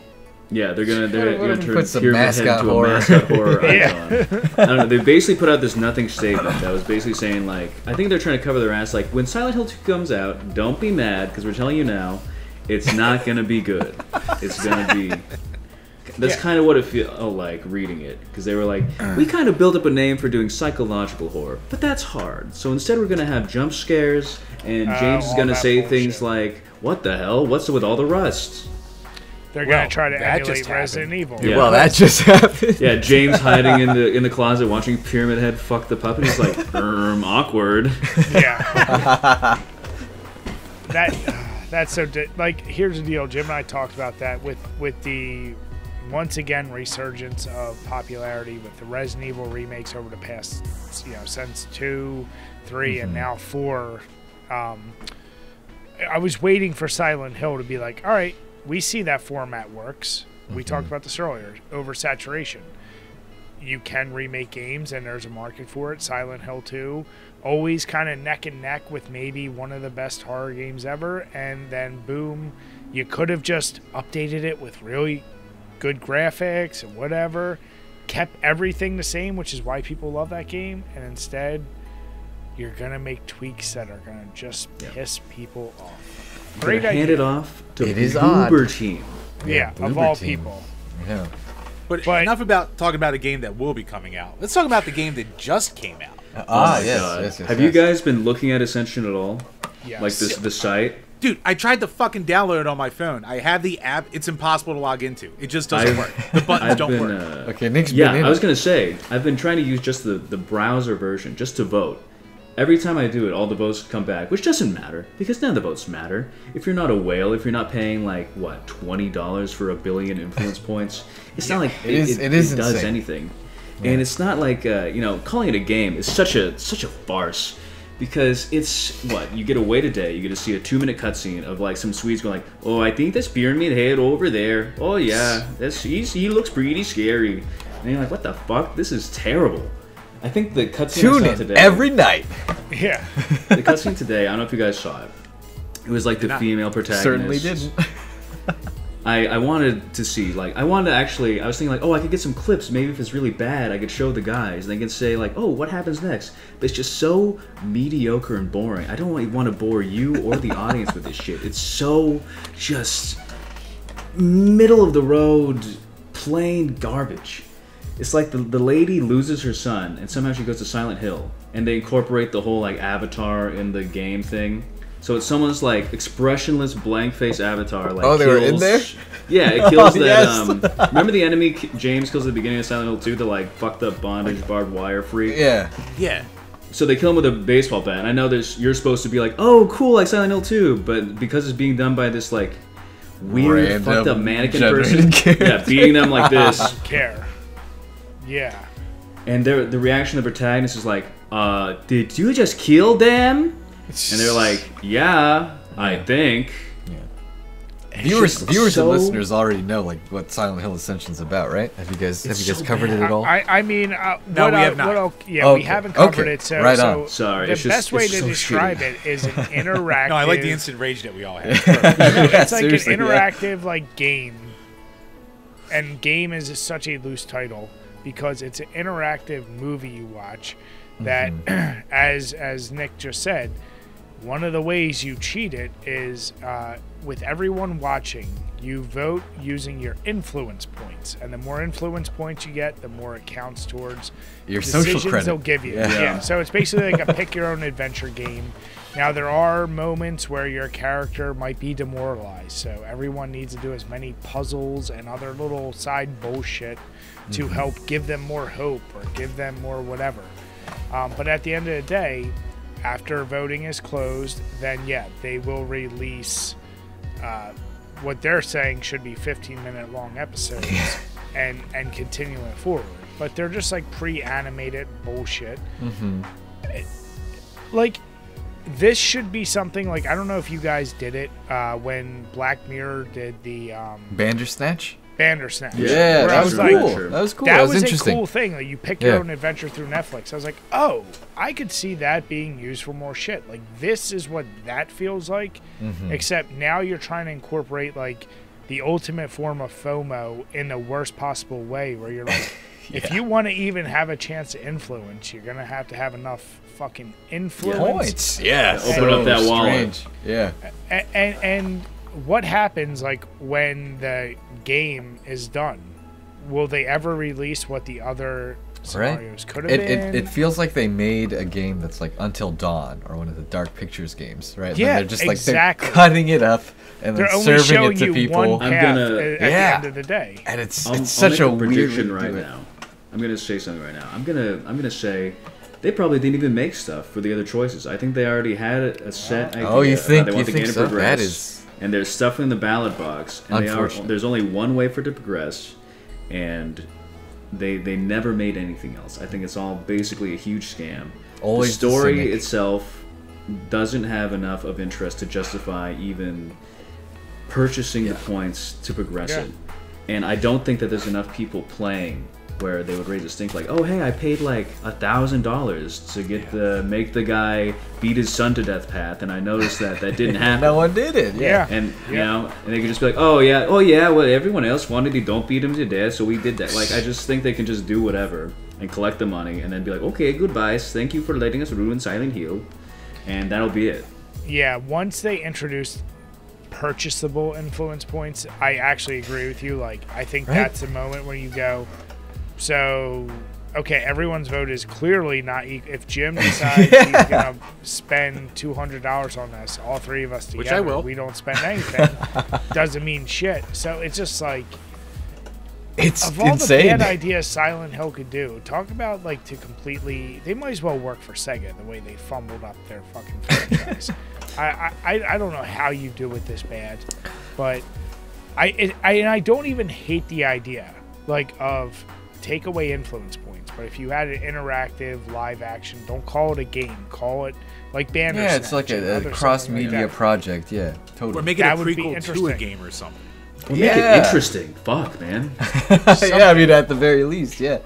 Yeah, they're gonna turn put some Pyramid Head into a mascot horror icon. I don't know. They basically put out this nothing statement that was basically saying, like, I think they're trying to cover their ass. Like, when Silent Hill 2 comes out, don't be mad because we're telling you now, it's not gonna be good. It's gonna be. That's kind of what it feels like reading it, because they were like, we kind of built up a name for doing psychological horror, but that's hard. So instead, we're gonna have jump scares, and James is gonna say things like, "What the hell? What's with all the rust?" They're gonna try to emulate Resident Evil. Yeah. Well, that just happened. Yeah, James hiding in the closet watching Pyramid Head fuck the puppet. He's like, awkward. Yeah. That's so like. Here's the deal. Jim and I talked about that with the once again resurgence of popularity with the Resident Evil remakes over the past, since 2, 3, and now 4. I was waiting for Silent Hill to be like, all right, we see that format works. We talked about this earlier. Oversaturation. You can remake games, and there's a market for it. Silent Hill 2, always kind of neck and neck with maybe one of the best horror games ever. And then, boom, you could have just updated it with really good graphics and whatever. Kept everything the same, which is why people love that game. And instead, you're going to make tweaks that are going to just piss people off. Great idea. Hand it off to Bloober Team. Yeah, of all people. Yeah. But enough about talking about a game that will be coming out. Let's talk about the game that just came out. Yes. Have you guys been looking at Ascension at all? Yes. Like the site? Dude, I tried to fucking download it on my phone. I have the app. It's impossible to log into. It just doesn't work. The buttons don't work. Okay, Nick's been in. I was going to say, I've been trying to use just the browser version just to vote. Every time I do it, all the votes come back, which doesn't matter, because none of the votes matter. If you're not a whale, if you're not paying, like, $20 for a billion influence points, it's not like it does anything. And it's not like calling it a game is such a farce, because it's what you get to wait a day. You get to see a 2-minute cutscene of like some Swedes going like, "Oh, I think that's Pyramid Head over there. Oh yeah, he looks pretty scary." And you're like, "What the fuck? This is terrible." I think the cutscene Tune I saw in today. every night. Yeah. The cutscene today. I don't know if you guys saw it. It was like the female protagonist. Certainly didn't. I wanted to see, like, I was thinking, like, oh, I could get some clips. Maybe if it's really bad, I could show the guys. And they can say, like, oh, what happens next? But it's just so mediocre and boring. I don't want to bore you or the audience with this shit. It's so just middle of the road, plain garbage. It's like the lady loses her son, and somehow she goes to Silent Hill. And they incorporate the whole, like, avatar in the game thing. So it's someone's like expressionless blank face avatar. Like, they were in there? Yeah, it kills that. Yes. Remember the enemy James kills at the beginning of Silent Hill 2, the like fucked up bondage barbed wire freak? Yeah. Yeah. So they kill him with a baseball bat. I know you're supposed to be like, oh, cool, like Silent Hill 2, but because it's being done by this like weird Random fucked up mannequin generated person, yeah, beating them like this. Don't care. Yeah. And the reaction of the protagonist is like, did you just kill them? And they're like, yeah, I think. Yeah. Viewers so- and listeners already know like what Silent Hill Ascension's about, right? Have you guys so covered it at all? I mean, No, we have not. We Okay. haven't covered Okay. it. So, Right so on. Sorry, the it's just- best way it's to so describe shitty. it is an interactive. No, I like the instant rage that we all have. It's like an seriously, yeah. interactive like game, and game is such a loose title because it's an interactive movie you watch that, as Nick just said, one of the ways you cheat it is with everyone watching, you vote using your influence points, and the more influence points you get, the more it counts towards Your social decisions credit. they'll give you. Yeah. Yeah. So it's basically like a pick your own adventure game. Now there are moments where your character might be demoralized, so everyone needs to do as many puzzles and other little side bullshit to help give them more hope or give them more whatever. But at the end of the day, after voting is closed, then yeah, they will release what they're saying should be 15-minute long episodes and continue it forward. But they're just like pre-animated bullshit. Like, this should be something like, I don't know if you guys did it when Black Mirror did the Bandersnatch? Bandersnatch. Yeah, where that I was like, cool. That was cool. That was interesting. a cool thing. Like, you pick your Yeah. own adventure through Netflix. I was like, oh, I could see that being used for more shit. Like, this is what that feels like. Except now you're trying to incorporate like the ultimate form of FOMO in the worst possible way, where you're like, if you want to even have a chance to influence, you're gonna have to have enough fucking influence. Points. Yeah. Open up that wallet. Strange. Yeah. And what happens like when the game is done? Will they ever release what the other scenarios could have been? It feels like they made a game that's like Until Dawn or one of the Dark Pictures games, right? Yeah, and they're just exactly. like they're cutting it up and They're then only serving showing it to you people. one path gonna- at the end of the day. And it's I'll such make a a weird prediction way to right do it. now. I'm gonna say something right now. I'm gonna say they probably didn't even make stuff for the other choices. I think they already had a set idea. Oh, you of how think they want the game to so? progress. That is And there's stuff in the ballot box, and unfortunate. there's only one way for it to progress, and they never made anything else. I think it's all basically a huge scam. Always the the story cynic. itself doesn't have enough of interest to justify even purchasing the points to progress Yeah. it. And I don't think that there's enough people playing where they would raise a stink like, oh hey, I paid like $1,000 to get make the guy beat his son to death path, and I noticed that didn't happen. No one did it. Yeah. And you know, and they could just be like, oh yeah, well everyone else wanted to don't beat him to death, so we did that. Like, I just think they can just do whatever and collect the money and then be like, okay, goodbye, thank you for letting us ruin Silent Hill, and that'll be it. Yeah, once they introduced purchasable influence points, I actually agree with you. Like, I think that's the moment where you go, so, okay, everyone's vote is clearly not equal. If Jim decides he's going to spend $200 on this, all three of us together, Which I will. we don't spend anything, doesn't mean shit. So it's just like, It's of all insane. the bad ideas Silent Hill could do, talk about like to completely, they might as well work for Sega the way they fumbled up their fucking franchise. I don't know how you do it this bad, but I don't even hate the idea like of take away influence points, but if you had an interactive live action, don't call it a game, call it like Bandersnatch. Yeah, it's like a cross-media project. Yeah, totally. Or make it That a would be prequel to a interesting. game or something. Well, make it interesting. Fuck, man. Yeah, I mean, at the very least, yeah.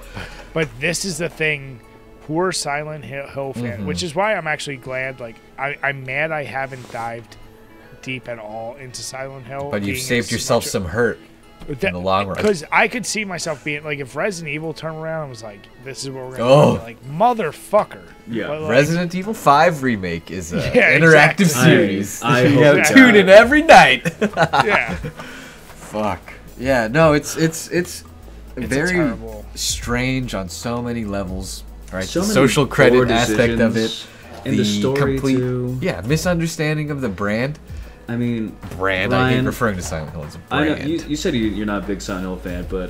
But this is the thing, poor Silent Hill fan, which is why I'm actually glad. Like, I'm mad I haven't dived deep at all into Silent Hill. But you've saved yourself some hurt in the long run. Because I could see myself being like, if Resident Evil turned around and was like, "This is what we're Oh. gonna do," like, motherfucker. Yeah. But, like, Resident Evil 5 remake is an Yeah, interactive exactly. series. I you hope gotta it tune in does. every night. yeah, Fuck. Yeah, no, it's very terrible. strange on so many levels, right? So the many social credit poor aspect of it, decisions in the story complete too. misunderstanding of the brand. I mean, I hate Ryan, referring to Silent Hill as a I know brand. you said you're not a big Silent Hill fan, but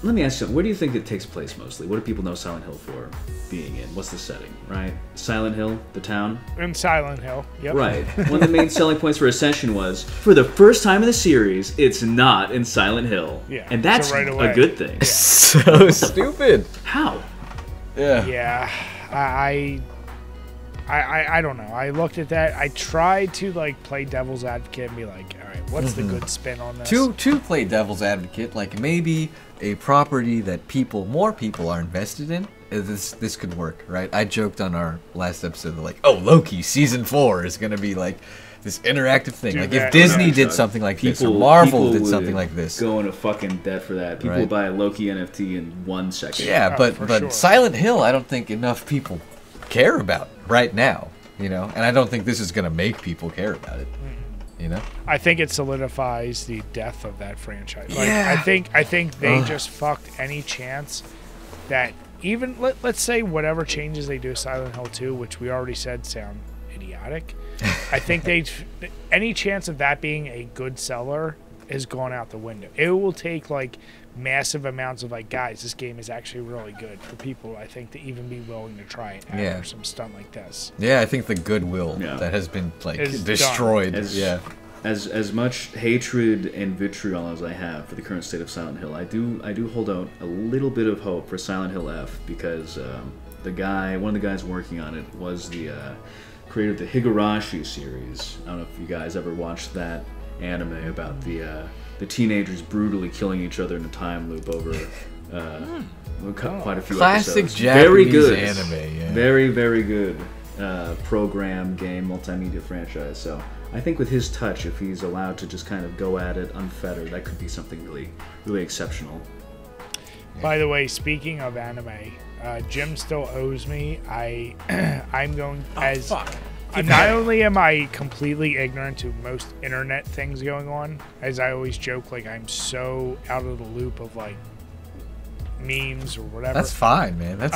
let me ask you, where do you think it takes place mostly? What do people know Silent Hill for being in? What's the setting, right? Silent Hill, the town? in Silent Hill. Yep. Right. One of the main selling points for Ascension was, for the first time in the series, it's not in Silent Hill. Yeah, And that's so right away. a good thing. So stupid. How? Yeah. Yeah, I don't know. I looked at that. I tried to like play devil's advocate and be like, all right, what's the good spin on this? To play devil's advocate, like maybe a property that more people are invested in, this could work, right? I joked on our last episode that like, oh, Loki season 4 is gonna be like this interactive thing. Dude, like that- if Disney no, did Chuck. something like this, or People Marvel did would something like this. Go into fucking debt for that. People Right. would buy a Loki NFT in 1 second. Yeah, Oh, but for but sure. Silent Hill, I don't think enough people care about right now. You know, and I don't think this is gonna make people care about it. You know. I think it solidifies the death of that franchise. Like, Yeah. I think they just fucked any chance that even let's say whatever changes they do to Silent Hill 2, which we already said sound idiotic. I think any chance of that being a good seller is gone out the window. It will take like massive amounts of like, guys, this game is actually really good for people, I think, to even be willing to try it after Yeah. some stunt like this. Yeah, I think the goodwill Yeah. that has been like Is destroyed. done. As much hatred and vitriol as I have for the current state of Silent Hill, I do hold out a little bit of hope for Silent Hill F, because one of the guys working on it was the creator of the Higurashi series. I don't know if you guys ever watched that anime about the teenagers brutally killing each other in a time loop over quite a few Classic episodes. Japanese Very good anime, yeah. Very, very good program, game, multimedia franchise. So I think with his touch, if he's allowed to just kind of go at it unfettered, that could be something really, really exceptional. By the way, speaking of anime, Jim still owes me. I'm going as Fuck. not only am I completely ignorant to most internet things going on, as I always joke, like I'm so out of the loop of like memes or whatever. That's fine, man. That's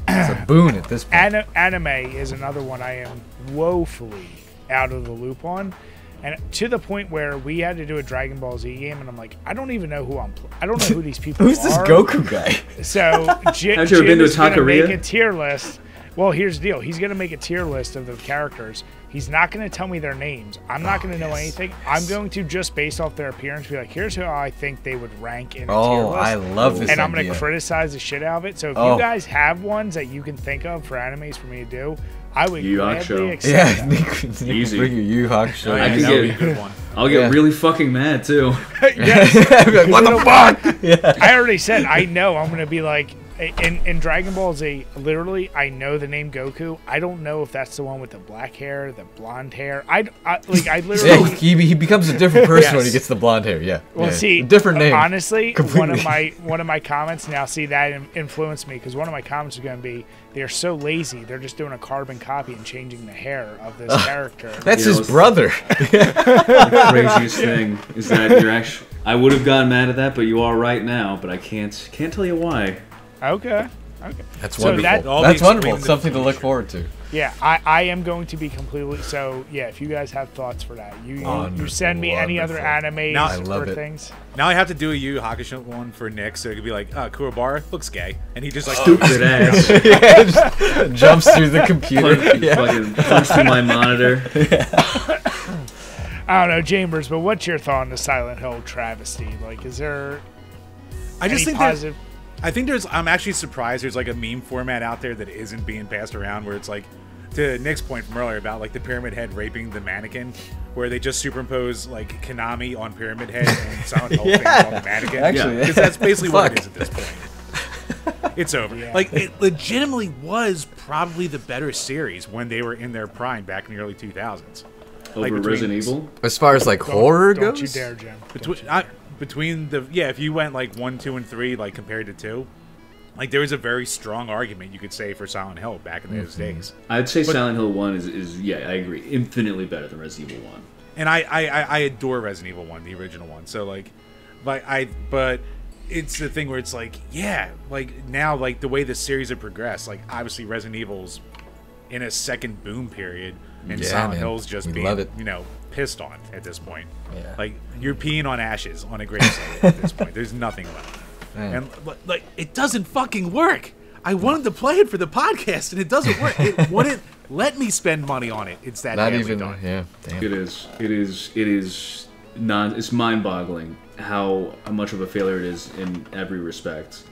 it's a boon at this point. Anime is another one I am woefully out of the loop on, and to the point where we had to do a Dragon Ball Z game, and I'm like, I don't even know who I don't know who these people Who's are. this Goku guy? So Have you ever Jim been to is gonna Taqueria? make a tier list. Well, here's the deal. He's going to make a tier list of the characters. He's not going to tell me their names. I'm not going to know anything. I'm going to just based off their appearance be like, here's how I think they would rank in a tier Oh, list. I love this And I'm going idea. to criticize the shit out of it. So if Oh. you guys have ones that you can think of for animes for me to do, I would Yu Yu gladly Hakusho. accept Yeah, that. Nick Easy. bring your Yu Oh, Hakusho. yeah, I can that would be get- a good one. I'll get Yeah. really fucking mad too. Yes. What the fuck? Yeah. I already said I know I'm going to be like in Dragon Ball Z. Literally, I know the name Goku. I don't know if that's the one with the black hair, the blonde hair. I literally. Yeah, he becomes a different person when he Yes. gets the blonde hair. Yeah. Well, yeah. see, different name. Honestly, Completely. one of my comments now. See that influenced me because one of my comments is going to be they're so lazy. They're just doing a carbon copy and changing the hair of this character. That's You know, his brother. The craziest thing is that you're actually. I would have gotten mad at that, but you are right now. But I can't tell you why. Okay. That's So wonderful. that- All That's be wonderful. explained It's in the something to look future. forward to. Yeah, I am going to be completely so. Yeah, if you guys have thoughts for that, you send me any other Wonderful. animes Now- I love or it. things. Now I have to do a Yu Yu Hakusho one for Nick, so it could be like, Kuwabara looks gay, and he just like Stupid ass. Yeah, just jumps through the computer. Yeah. Fucking punch through my monitor. I don't know, Chambers, but what's your thought on the Silent Hill travesty? Like, is there? I just Any think positive. I'm actually surprised there's like a meme format out there that isn't being passed around where it's like, to Nick's point from earlier about like the Pyramid Head raping the mannequin, where they just superimpose like Konami on Pyramid Head and Silent Hill things on the mannequin. Actually, Because that's basically what it is Fuck. at this point. It's over. Yeah. Like, it legitimately was probably the better series when they were in their prime back in the early 2000s. Over Like, between- Resident Evil. As far as like horror Don't goes, you dare, Jim. Between the if you went like 1, 2, and 3 like compared to 2, like there was a very strong argument you could say for Silent Hill back in those days. I'd say Silent Hill 1 is yeah, I agree, infinitely better than Resident Evil 1. And I adore Resident Evil 1, the original one. So like, but it's the thing where it's like, yeah, like now like the way the series have progressed, like obviously Resident Evil's in a second boom period, and Yeah, Silent man. Hill's just We being love it. pissed on at this point. Yeah. Like you're peeing on ashes on a gravesite at this point. There's nothing left. Man. And like it doesn't fucking work. I wanted to play it for the podcast and it doesn't work. It wouldn't let me spend money on it. It's that not badly even. done. Yeah, damn. It is not. It's mind-boggling how much of a failure it is in every respect.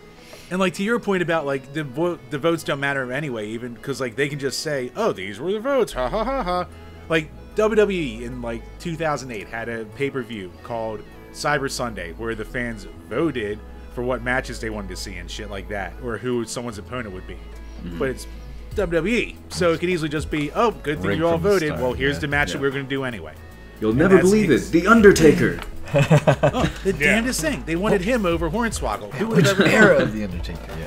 And like to your point about like the votes don't matter anyway, even because like they can just say, "Oh, these were the votes," ha ha ha ha. Like WWE in like 2008 had a pay-per-view called Cyber Sunday where the fans voted for what matches they wanted to see and shit like that, or who someone's opponent would be. But it's WWE, so it could easily just be, "Oh, good thing Rigged you all from the voted. start, Well, here's yeah. the match that Yeah. we're going to do anyway." You'll never that's- believe it. The Undertaker. Oh, the damnedest thing. They wanted him over Hornswoggle. Who would have ever Era of the Undertaker. Yeah.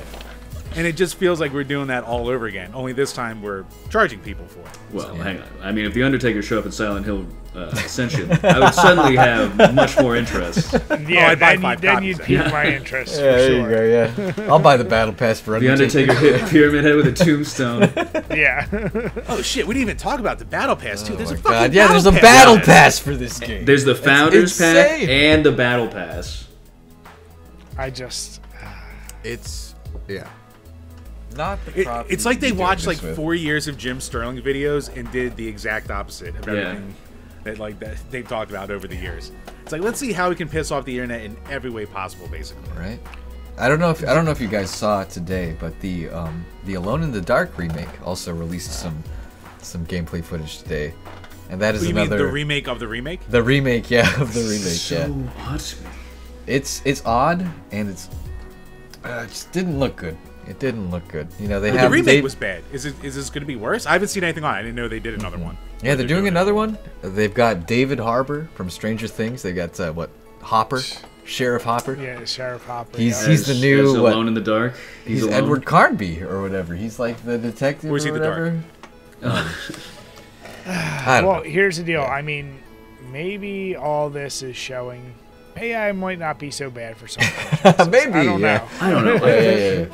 And it just feels like we're doing that all over again. Only this time we're charging people for it. Well, hang on. I mean, if the Undertaker showed up in Silent Hill Ascension, I would suddenly have much more interest. Yeah, I'd buy then, 5 then copies you'd then. pique my interest Yeah, for there sure. you go. Yeah, I'll buy the battle pass for The Undertaker hit Pyramid Head with a tombstone. Yeah. Oh shit, we didn't even talk about the battle pass too. There's Oh a my fucking God. Yeah, there's a pass. battle Yeah. pass for this game. There's the Founders Pack insane. and the Battle Pass. I just. It's not the. It's like they watched like 4 years of Jim Sterling videos and did the exact opposite of everything that they've talked about over the years. It's like, let's see how we can piss off the internet in every way possible, basically. Right. I don't know if you guys saw it today, but the Alone in the Dark remake also released some gameplay footage today, and that is What do you mean, another the remake of the remake? the remake, yeah, of the remake. So Yeah, odd to me. it's odd and it just didn't look good. It didn't look good. You know, The remake was bad. Is this going to be worse? I haven't seen anything on it. I didn't know they did another one. Yeah, they're doing another one. They've got David Harbour from Stranger Things. They got Hopper, Sheriff Hopper. Yeah, Sheriff Hopper. He's yeah. he's the new as Alone in the Dark. He's alone. Edward Carnby or whatever. He's like the detective Where's or he the whatever. dark? I don't Well, know. here's the deal. I mean, maybe all this is showing AI might not be so bad for some franchises. Maybe. I don't yeah. know. I don't know. Yeah.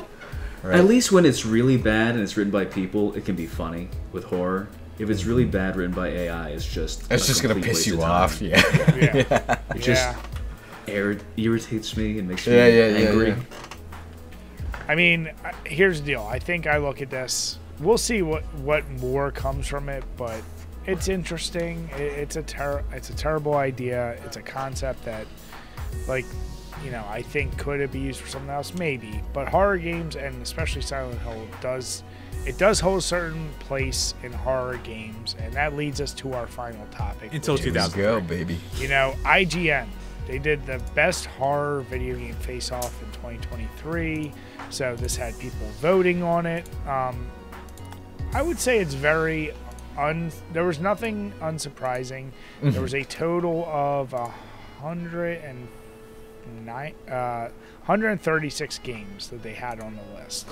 Right. At least when it's really bad and it's written by people, it can be funny with horror. If it's really bad written by AI, it's just It's a just gonna complete piss waste you of time. off. Yeah. Yeah. It just Yeah. irritates me and makes me Yeah, angry. yeah. I mean, here's the deal. I think I look at this. We'll see what more comes from it, but it's interesting. It's a terrible idea. It's a concept that, like, you know, I think could it be used for something else? Maybe. But horror games, and especially Silent Hill, does hold a certain place in horror games, and that leads us to our final topic. Until which is, 2000. Go, baby. you know, IGN. They did the best horror video game face-off in 2023, so this had people voting on it. I would say it's very there was nothing unsurprising. There was a total of 136 games that they had on the list.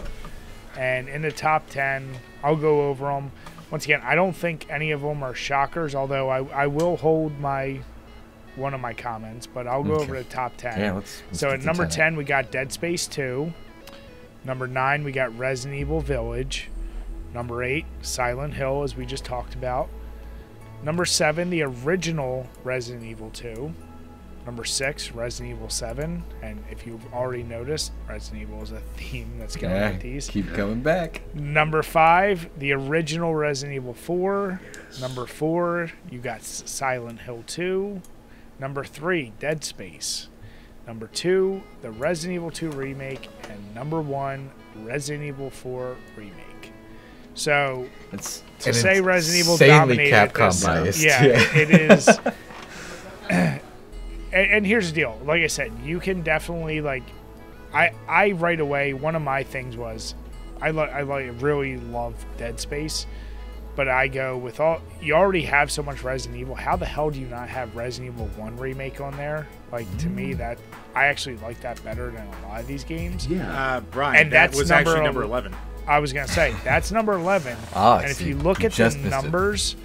And in the top 10, I'll go over them. Once again, I don't think any of them are shockers, although I will hold one of my comments, but I'll go over the top 10. Yeah, let's So get at to number 10. 10, we got Dead Space 2. Number 9, we got Resident Evil Village. Number 8, Silent Hill, as we just talked about. Number 7, the original Resident Evil 2. Number 6, Resident Evil 7. And if you've already noticed, Resident Evil is a theme that's going Yeah, with these. keep coming back. Number 5, the original Resident Evil 4. Number 4, you got Silent Hill 2. Number 3, Dead Space. number 2, the Resident Evil 2 remake, and number 1, Resident Evil 4 remake. So to say Resident Evil dominated Capcom this, biased. it is. And here's the deal. Like I said, you can definitely like. I right away, one of my things was, I really love Dead Space, but I go with you already have so much Resident Evil. How the hell do you not have Resident Evil 1 remake on there? Like to me, that I actually like that better than a lot of these games. Yeah, Brian, and that that's was actually number 11. I was gonna say that's number 11. And if you look at the numbers,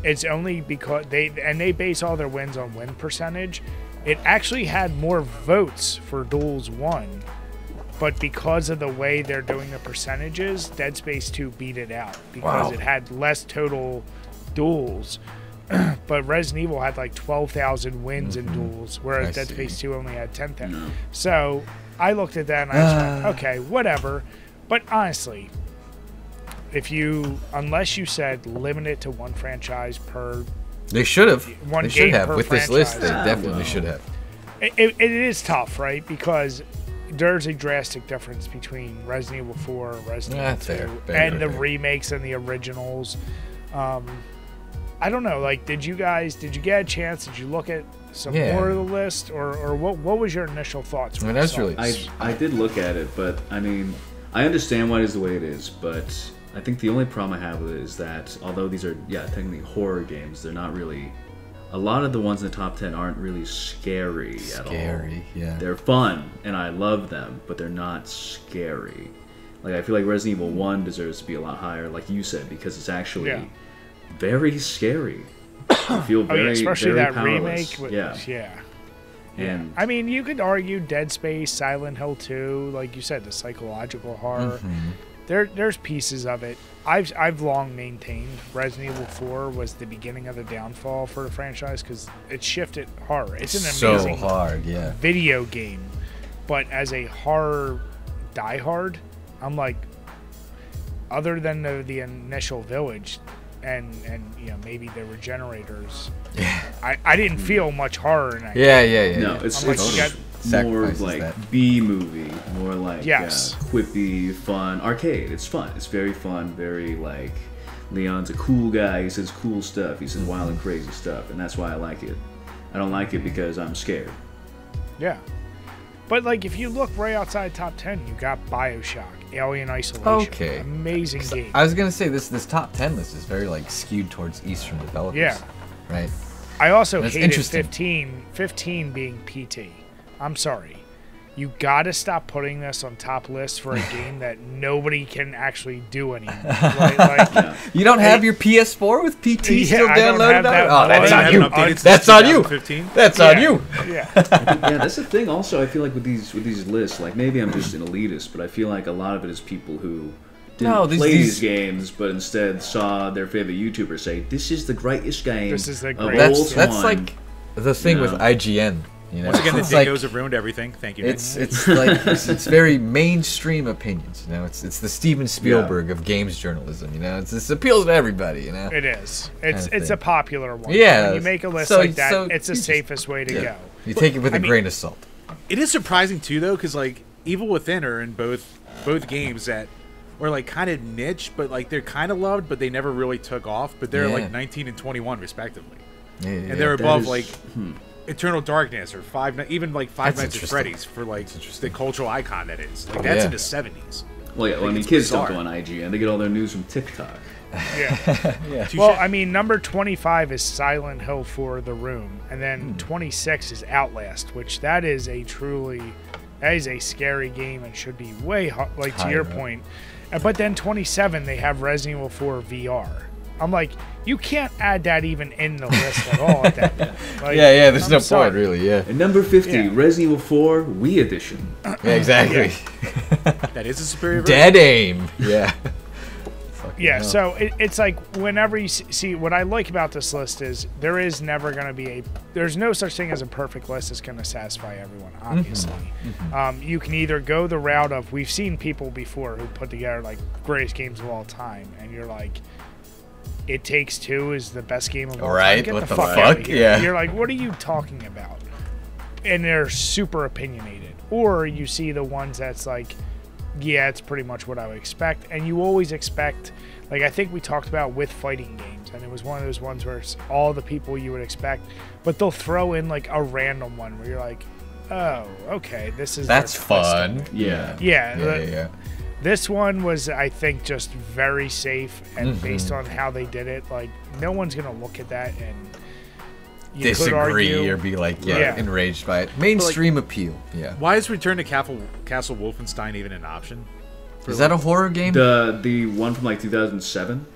it's only because they base all their wins on win percentage. It actually had more votes for Duels 1, but because of the way they're doing the percentages, Dead Space 2 beat it out because it had less total duels. But Resident Evil had like 12,000 wins in duels, whereas Dead Space 2 only had 10,000. No. So I looked at that and I just went, okay, whatever. But honestly, unless you said limit it to one franchise per. They should have. They should have. With franchise. this list, they definitely should have. It is tough, right? Because there's a drastic difference between Resident Evil 4, Resident Evil 2, and the remakes and the originals. I don't know. Like, did you get a chance? Did you look at some more of the list, or what was your initial thoughts? I mean, I did look at it, but I mean, I understand why it is the way it is, but I think the only problem I have with it is that although these are, technically horror games, they're not really. A lot of the ones in the top 10 aren't really scary at all. Scary, yeah. They're fun, and I love them, but they're not scary. Like, I feel like Resident Evil 1 deserves to be a lot higher, like you said, because it's actually very scary. I feel very, especially very that powerless. remake. Yeah. And I mean, you could argue Dead Space, Silent Hill 2, like you said, the psychological horror. There's pieces of it. I've long maintained Resident Evil 4 was the beginning of the downfall for the franchise because it shifted horror. It's an amazing video game, but as a horror diehard, I'm like, other than the initial village, and maybe there were generators. I didn't feel much horror in that. Yeah. No, it's more like B movie, more like quippy, fun, arcade. It's fun. It's very fun. Very like Leon's a cool guy. He says cool stuff. He says wild and crazy stuff, and that's why I like it. I don't like it because I'm scared. Yeah, but like if you look right outside top 10, you got BioShock, Alien Isolation. Okay, amazing game. I was gonna say this top 10 list is very like skewed towards Eastern developers. Yeah, right. I also hated 15 being PT. I'm sorry. You gotta stop putting this on top lists for a game that nobody can actually do anymore. You don't have your PS4 with PT still downloaded? That's on you. That's on you. That's on you. Yeah. That's the thing. Also, I feel like with these lists, like maybe I'm just an elitist, but I feel like a lot of it is people who didn't play these games, but instead saw their favorite YouTuber say, "This is the greatest game." This is the greatest. That's like the thing with IGN. Once again, the Dingos have ruined everything. Thank you. It's like it's very mainstream opinions. It's the Steven Spielberg of games journalism. It appeals to everybody. It is. It's a popular one. Yeah. When you make a list like that, it's the safest way to go. You take it with a grain of salt. It is surprising too, though, because like Evil Within are in both games that were like kind of niche, but like they're kind of loved, but they never really took off. But they're like 19 and 21 respectively, and they're above Eternal Darkness or Five Nights at Freddy's for like the cultural icon that is. Like that's in the 70s. Well, I mean, kids don't go on IGN; they get all their news from TikTok. Yeah. Well, I mean, number 25 is Silent Hill 4: The Room, and then 26 is Outlast, which that is a scary game and should be way to your point. But then 27 they have Resident Evil 4 VR. I'm like, you can't add that even in the list at all at that point. Like, there's no point really, And number 50, Resident Evil 4 Wii Edition. Yeah, exactly. That is a superior version. Dead aim. Yeah. So it's like whenever you see what I like about this list is there is never going to be there's no such thing as a perfect list that's going to satisfy everyone, obviously. You can either go the route of, we've seen people before who put together like greatest games of all time, and you're like, It Takes Two is the best game of all time. Right? Get What the the fuck out of fuck? here. Yeah. You're like, what are you talking about? and they're super opinionated. Or you see the ones that's like, yeah, it's pretty much what I would expect. And you always expect, like I think we talked about with fighting games, and it was one of those ones where it's all the people you would expect, but they'll throw in like a random one where you're like, oh, okay, that's fun. Yeah. This one was, I think, just very safe, and based on how they did it, like no one's gonna look at that and disagree or be like, enraged by it. Mainstream appeal. Yeah. Why is Return to Castle Wolfenstein even an option? Is that a horror game? The one from like 2007.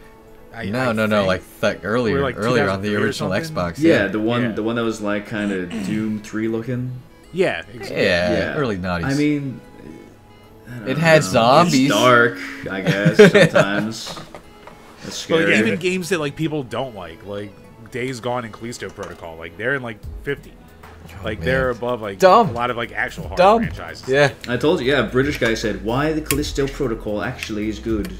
No. Like earlier on the original Xbox. Yeah, the one that was like kind of Doom 3 looking. Yeah, exactly. Yeah, early 90s. I mean, it had zombies. It's dark, I guess, sometimes. That's scary. But even games that like people don't like Days Gone and Callisto Protocol, like they're in like 50. Like they're above like a lot of like actual horror franchises. Yeah. I told you, British guy said, why the Callisto Protocol actually is good.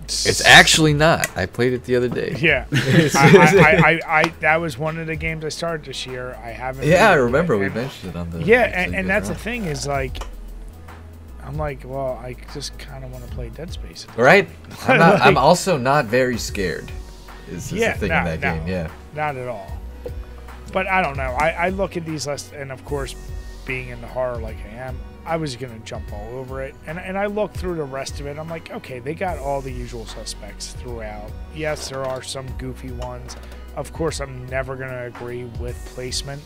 It's actually not. I played it the other day. Yeah. I that was one of the games I started this year. I haven't. Yeah, I remember we mentioned it on the. Yeah, and that's the thing is like, I'm like, well, I just kind of want to play Dead Space. Right. I'm also not very scared. Is the thing in that game? Yeah. Not at all. But I don't know. I look at these lists, and of course, being into horror like I am, I was going to jump all over it. And I look through the rest of it. I'm like, okay, they got all the usual suspects throughout. Yes, there are some goofy ones. Of course, I'm never going to agree with placement.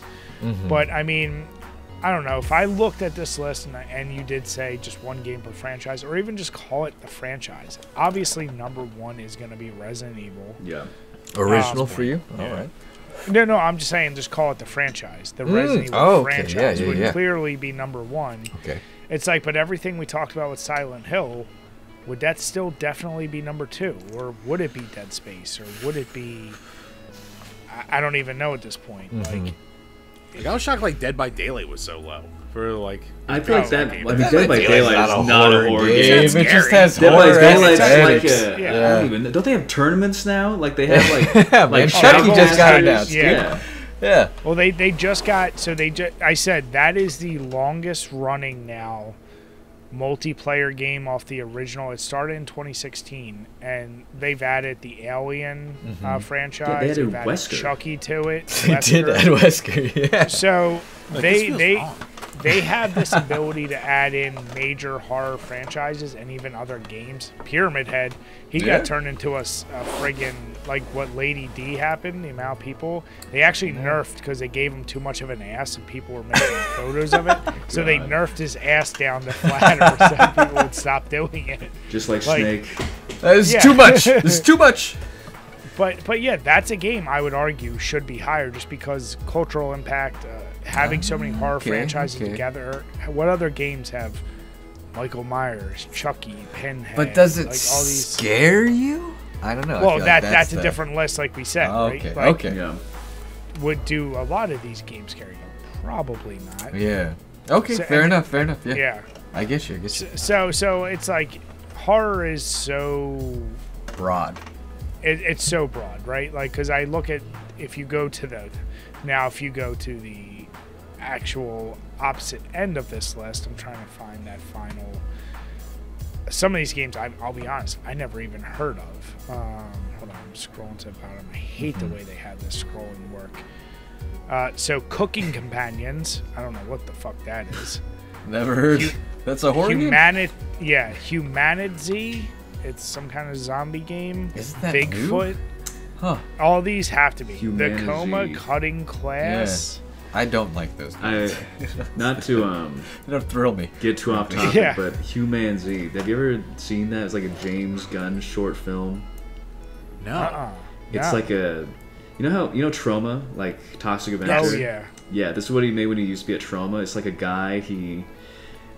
But, I mean, I don't know. If I looked at this list and you did say just one game per franchise, or even just call it the franchise, obviously number one is going to be Resident Evil. Yeah. Original for you? All right. No, I'm just saying just call it the franchise. The Resident Evil franchise would clearly be number one. Okay. It's like, but everything we talked about with Silent Hill, would that still definitely be number two? Or would it be Dead Space? Or would it be... I don't even know at this point. I was shocked like Dead by Daylight was so low. For like... I feel like that... I mean, Dead by Daylight is not a horror game. It just has Dead by horror Daylight's like aesthetics. I don't even... Don't they have tournaments now? Like they have like... man, Chucky just got announced. Yeah. Well, they just got... So I said that is the longest running now multiplayer game off the original. It started in 2016, and they've added the Alien franchise. They've added Chucky to it. They did add Wesker, yeah. So they have this ability to add in major horror franchises and even other games. Pyramid Head, he got turned into a friggin' like what Lady D happened. The amount of people they actually nerfed because they gave him too much of an ass and people were making photos of it. So they nerfed his ass down to flatter so people would stop doing it. Just like Snake. That is too much. This is too much. But yeah, that's a game I would argue should be higher just because cultural impact, having so many horror franchises together. What other games have Michael Myers, Chucky, Pinhead? But does it like all these... scare you? I don't know. Well, that's a different list, like we said, right? Like, okay. Would do a lot of these games scare you? Probably not. Yeah. Okay, fair enough. Yeah. I get you. So it's like horror is so broad. It's so broad, right? Like, because I look at if you go to the actual opposite end of this list, I'm trying to find that final. Some of these games, I'll be honest, I never even heard of. Hold on, I'm scrolling to the bottom. I hate the way they have this scrolling work. So Cooking Companions, I don't know what the fuck that is. Never heard. That's a horror game? Yeah, Humanity. It's some kind of zombie game. Isn't that Bigfoot? New? Huh. All these have to be. Humanity. The Coma Cutting Class. Yeah. I don't like those games. Not to they don't thrill me. Get too off topic, but Humanity. Have you ever seen that? It's like a James Gunn short film. No. It's like a... You know Trauma? Like Toxic Avenger? Oh, yeah. Yeah, this is what he made when he used to be at Trauma. It's like a guy, he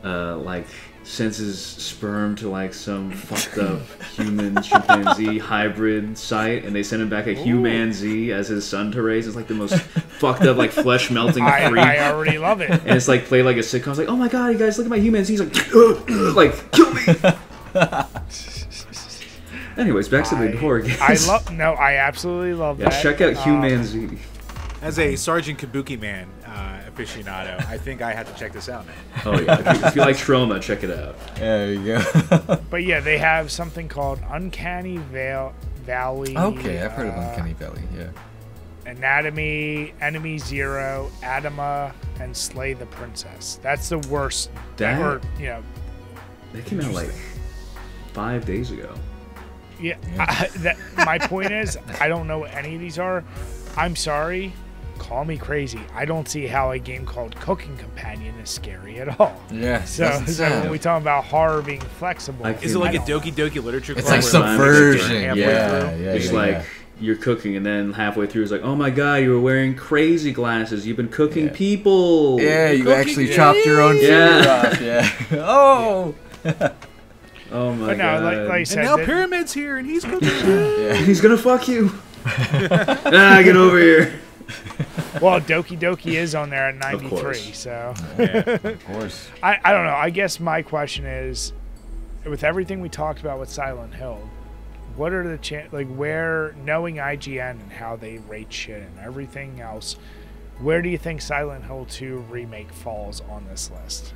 like sends his sperm to like some fucked up human chimpanzee hybrid site, and they send him back a Humanzee as his son to raise. It's like the most fucked up, like flesh melting freak. I already love it. And it's like played like a sitcom. It's like, oh my god, you guys, look at my Humanzee. He's like, kill me. Anyways, back to the horror games. I absolutely love that. Check out Humanzee. As a Sergeant Kabuki Man aficionado, I think I have to check this out now. Oh yeah, if you like trauma, check it out. There you go. But yeah, they have something called Uncanny Valley. Okay, I've heard of Uncanny Valley. Yeah. Anatomy, Enemy Zero, Adama, and Slay the Princess. That's the worst. That- Or, you know, They came out like 5 days ago. yeah. My point is, I don't know what any of these are. I'm sorry. Call me crazy. I don't see how a game called Cooking Companion is scary at all. Yeah. So when we talk about horror being flexible, Is it like a Doki Doki literature club? It's like where subversion. halfway Yeah, through? yeah. It's like you're cooking, and then halfway through, it's like, oh my god, you were wearing crazy glasses. You've been cooking people. Yeah, you Cooking actually game. chopped your own finger Yeah. off. Yeah. Oh. Oh my but no, god. like I And said, now Pyramid's here, and he's cooking. Yeah. He's gonna fuck you. Get over here. well, Doki Doki is on there at Of 93. course. So Of course. I don't know. I guess my question is, with everything we talked about with Silent Hill, what are the where, knowing IGN and how they rate shit and everything else, where do you think Silent Hill 2 remake falls on this list?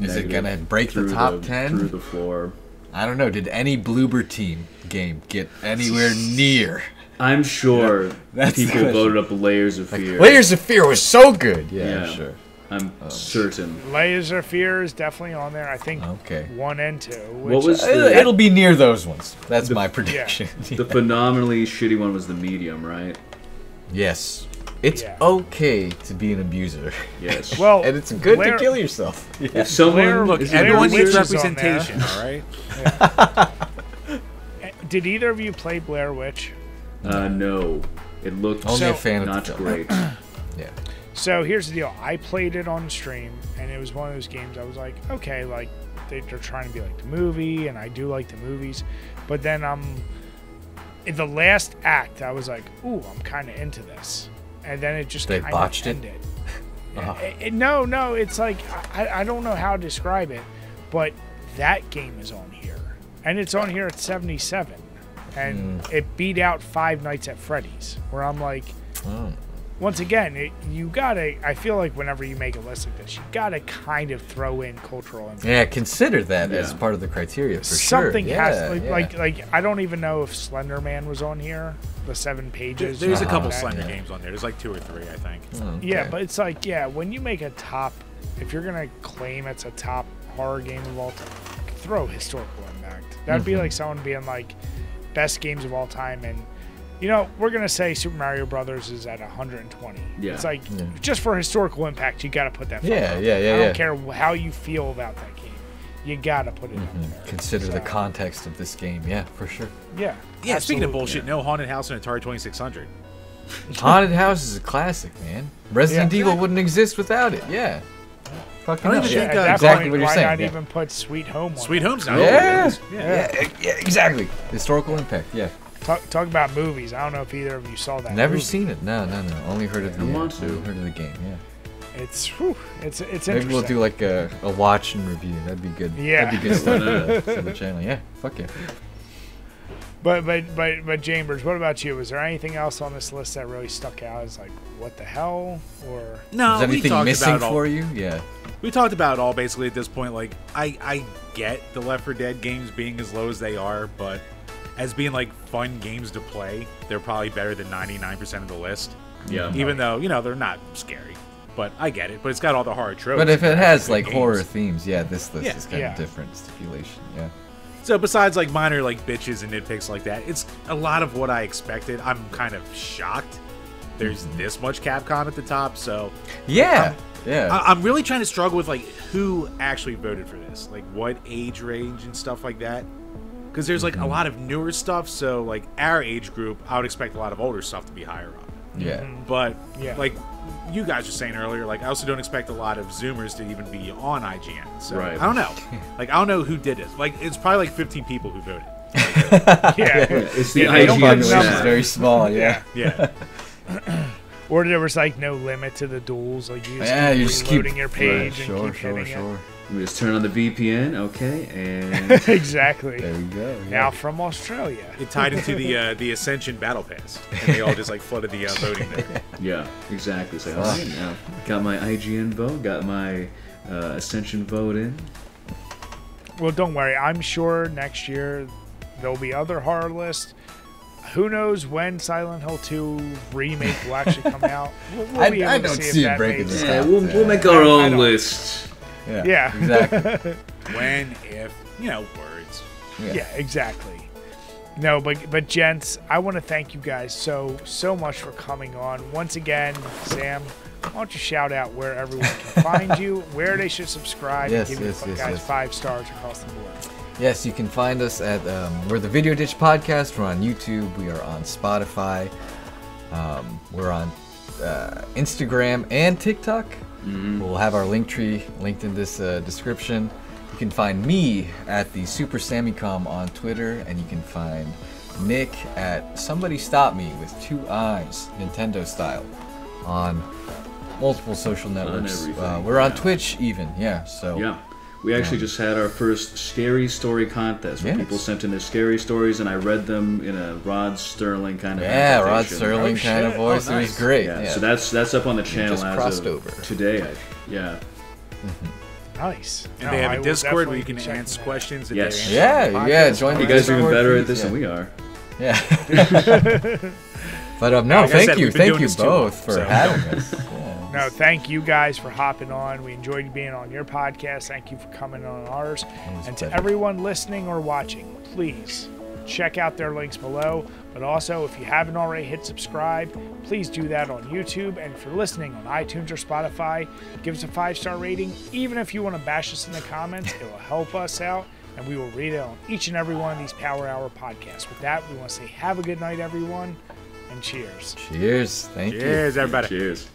Is it Negative. gonna break the Through top 10? Through the floor. I don't know. Did any Bloober Team game get anywhere near? I'm sure That's the people question. voted up Layers of Fear. Layers of Fear was so good. Yeah, Yeah. sure. I'm certain. Layers of Fear is definitely on there. I think Okay. 1 and 2. What was It'll be near those ones. That's my prediction. the phenomenally shitty one? Was the Medium, right? Yes. It's Yeah. okay to be an abuser. Yes. Well, And it's good Blair- to kill yourself. Yeah. if someone Blair- Look, is everyone Blair needs Witch is on representation, all right? Did either of you play Blair Witch? no, it looked Only So- a fan of not the film. great. Yeah. So here's the deal. I played it on stream, and it was one of those games I was like, okay, like, they're trying to be like the movie, and I do like the movies. But then in the last act, I was like, ooh, I'm kind of into this. And then it just They kind botched of it? ended. Uh-huh. No, it's like, I don't know how to describe it, but that game is on here. And it's on here at 77. And it beat out Five Nights at Freddy's, where I'm like, Oh. once again, you gotta. I feel like whenever you make a list like this, you gotta kind of throw in cultural impact. Yeah, consider that Yeah. as part of the criteria for Something sure. has Yeah, like I don't even know if Slender Man was on here. The 7 pages. There's a Uh-huh. couple that. Slender Yeah. games on there. There's like 2 or 3, I think. Okay. Yeah, but it's like when you make a top, if you're gonna claim it's a top horror game of all time, throw historical impact. That'd be like someone being like best games of all time, and we're gonna say Super Mario Brothers is at 120. Yeah. It's like just for historical impact, you gotta put that. Yeah, fucker yeah, up. yeah, I yeah. don't care how you feel about that game, you gotta put it up there. Consider the So, context of this game. Yeah, for sure. Yeah. Yeah, speaking of absolutely. bullshit, no Haunted House and Atari 2600. Haunted House is a classic, man. Resident Yeah. Evil wouldn't exist without it. Yeah. Fucking I don't hell. even Yeah, think, at that exactly point, what you're why saying. not Yeah. even put Sweet Home on Sweet there? Home's not Yeah. Yeah. Exactly. Historical impact. Yeah. Talk about movies. I don't know if either of you saw that. Never movie. seen it. No. Only heard of the. I want to. Only heard of the game. Yeah. It's Maybe interesting. we'll do like a watch and review. That'd be good. Yeah. That'd be good stuff for the channel. Yeah. Fuck yeah. But Chambers, what about you? Was there anything else on this list that really stuck out as like, what the hell? Or No, Is we anything talked missing about it all. for you? Yeah. We talked about it all basically at this point. Like, I get the Left 4 Dead games being as low as they are, but as being like fun games to play, they're probably better than 99% of the list. Yeah. Even though, they're not scary. But I get it. But it's got all the horror tropes. But if it and has good like games. horror themes, yeah, this list Yeah. is kind Yeah. of different stipulation. Yeah. So besides like minor like bitches and nitpicks like that, it's a lot of what I expected. I'm kind of shocked there's this much Capcom at the top. So Yeah. Yeah. I'm really trying to struggle with like who actually voted for this, like what age range and stuff like that. Because there's like a lot of newer stuff. So like our age group, I would expect a lot of older stuff to be higher up. Yeah. But Yeah. like you guys were saying earlier, like I also don't expect a lot of Zoomers to even be on IGN. So Right. I don't know. Like I don't know who did this. Like it's probably like 15 people who voted. yeah, It's the Yeah, they don't put IGN numbers. It's stat. very small. Yeah. Yeah. or there was like no limit to the duels. Like you just Yeah, keep you just keep reloading your page and Sure. keep hitting it. We just turn on the VPN, okay, and Exactly. There we go. Yeah. Now from Australia. It tied into the Ascension Battle Pass, and they all just like flooded the voting there. yeah, exactly. So, all right, now got my IGN vote, got my Ascension vote in. Well, don't worry. I'm sure next year there'll be other horror lists. Who knows when Silent Hill 2 remake will actually come out? We'll be able I to don't see see if it that breaking makes this sense. Yeah, we'll make our I own don't- list. Yeah. Exactly. When, if, words. Yeah, exactly. No, but gents, I want to thank you guys so much for coming on. Once again, Sam, why don't you shout out where everyone can find you, where they should subscribe, Yes, and give you guys 5 stars across the board. Yes, you can find us at we're the Video Ditch Podcast. We're on YouTube. We are on Spotify. We're on Instagram and TikTok. We'll have our link tree linked in this description. You can find me at the Super Samicom on Twitter, and you can find Nick at Somebody Stop Me with 2 eyes, Nintendo style, on multiple social networks. everything, We're on yeah. Twitch even, yeah. So Yeah. We actually just had our first scary story contest where Yes. people sent in their scary stories, and I read them in a Rod Sterling kind of yeah, Rod interpretation. Sterling Oh, kind of shit. voice. Oh, It was nice. great. Yeah, Yeah. so that's up on the channel just as crossed of over. today. Yeah. Nice. And No, they have I a will Discord where definitely you can be checking answer that out. questions. That Yes. they answer on the Yeah, podcast. join the You guys are even Discord, better at please, this yeah. than we are. Yeah. But no, Like I thank said, you, we've been thank doing you this too both long, for so- having us. Yeah. No, thank you guys for hopping on. We enjoyed being on your podcast. Thank you for coming on ours. was a And to pleasure. everyone listening or watching, please check out their links below. But also, if you haven't already hit subscribe, please do that on YouTube. And if you're listening on iTunes or Spotify, give us a 5-star rating. Even if you want to bash us in the comments, it will help us out. And we will read it on each and every one of these Power Hour podcasts. With that, we want to say have a good night, everyone, and cheers. Cheers. Thank you. Cheers, everybody. Cheers.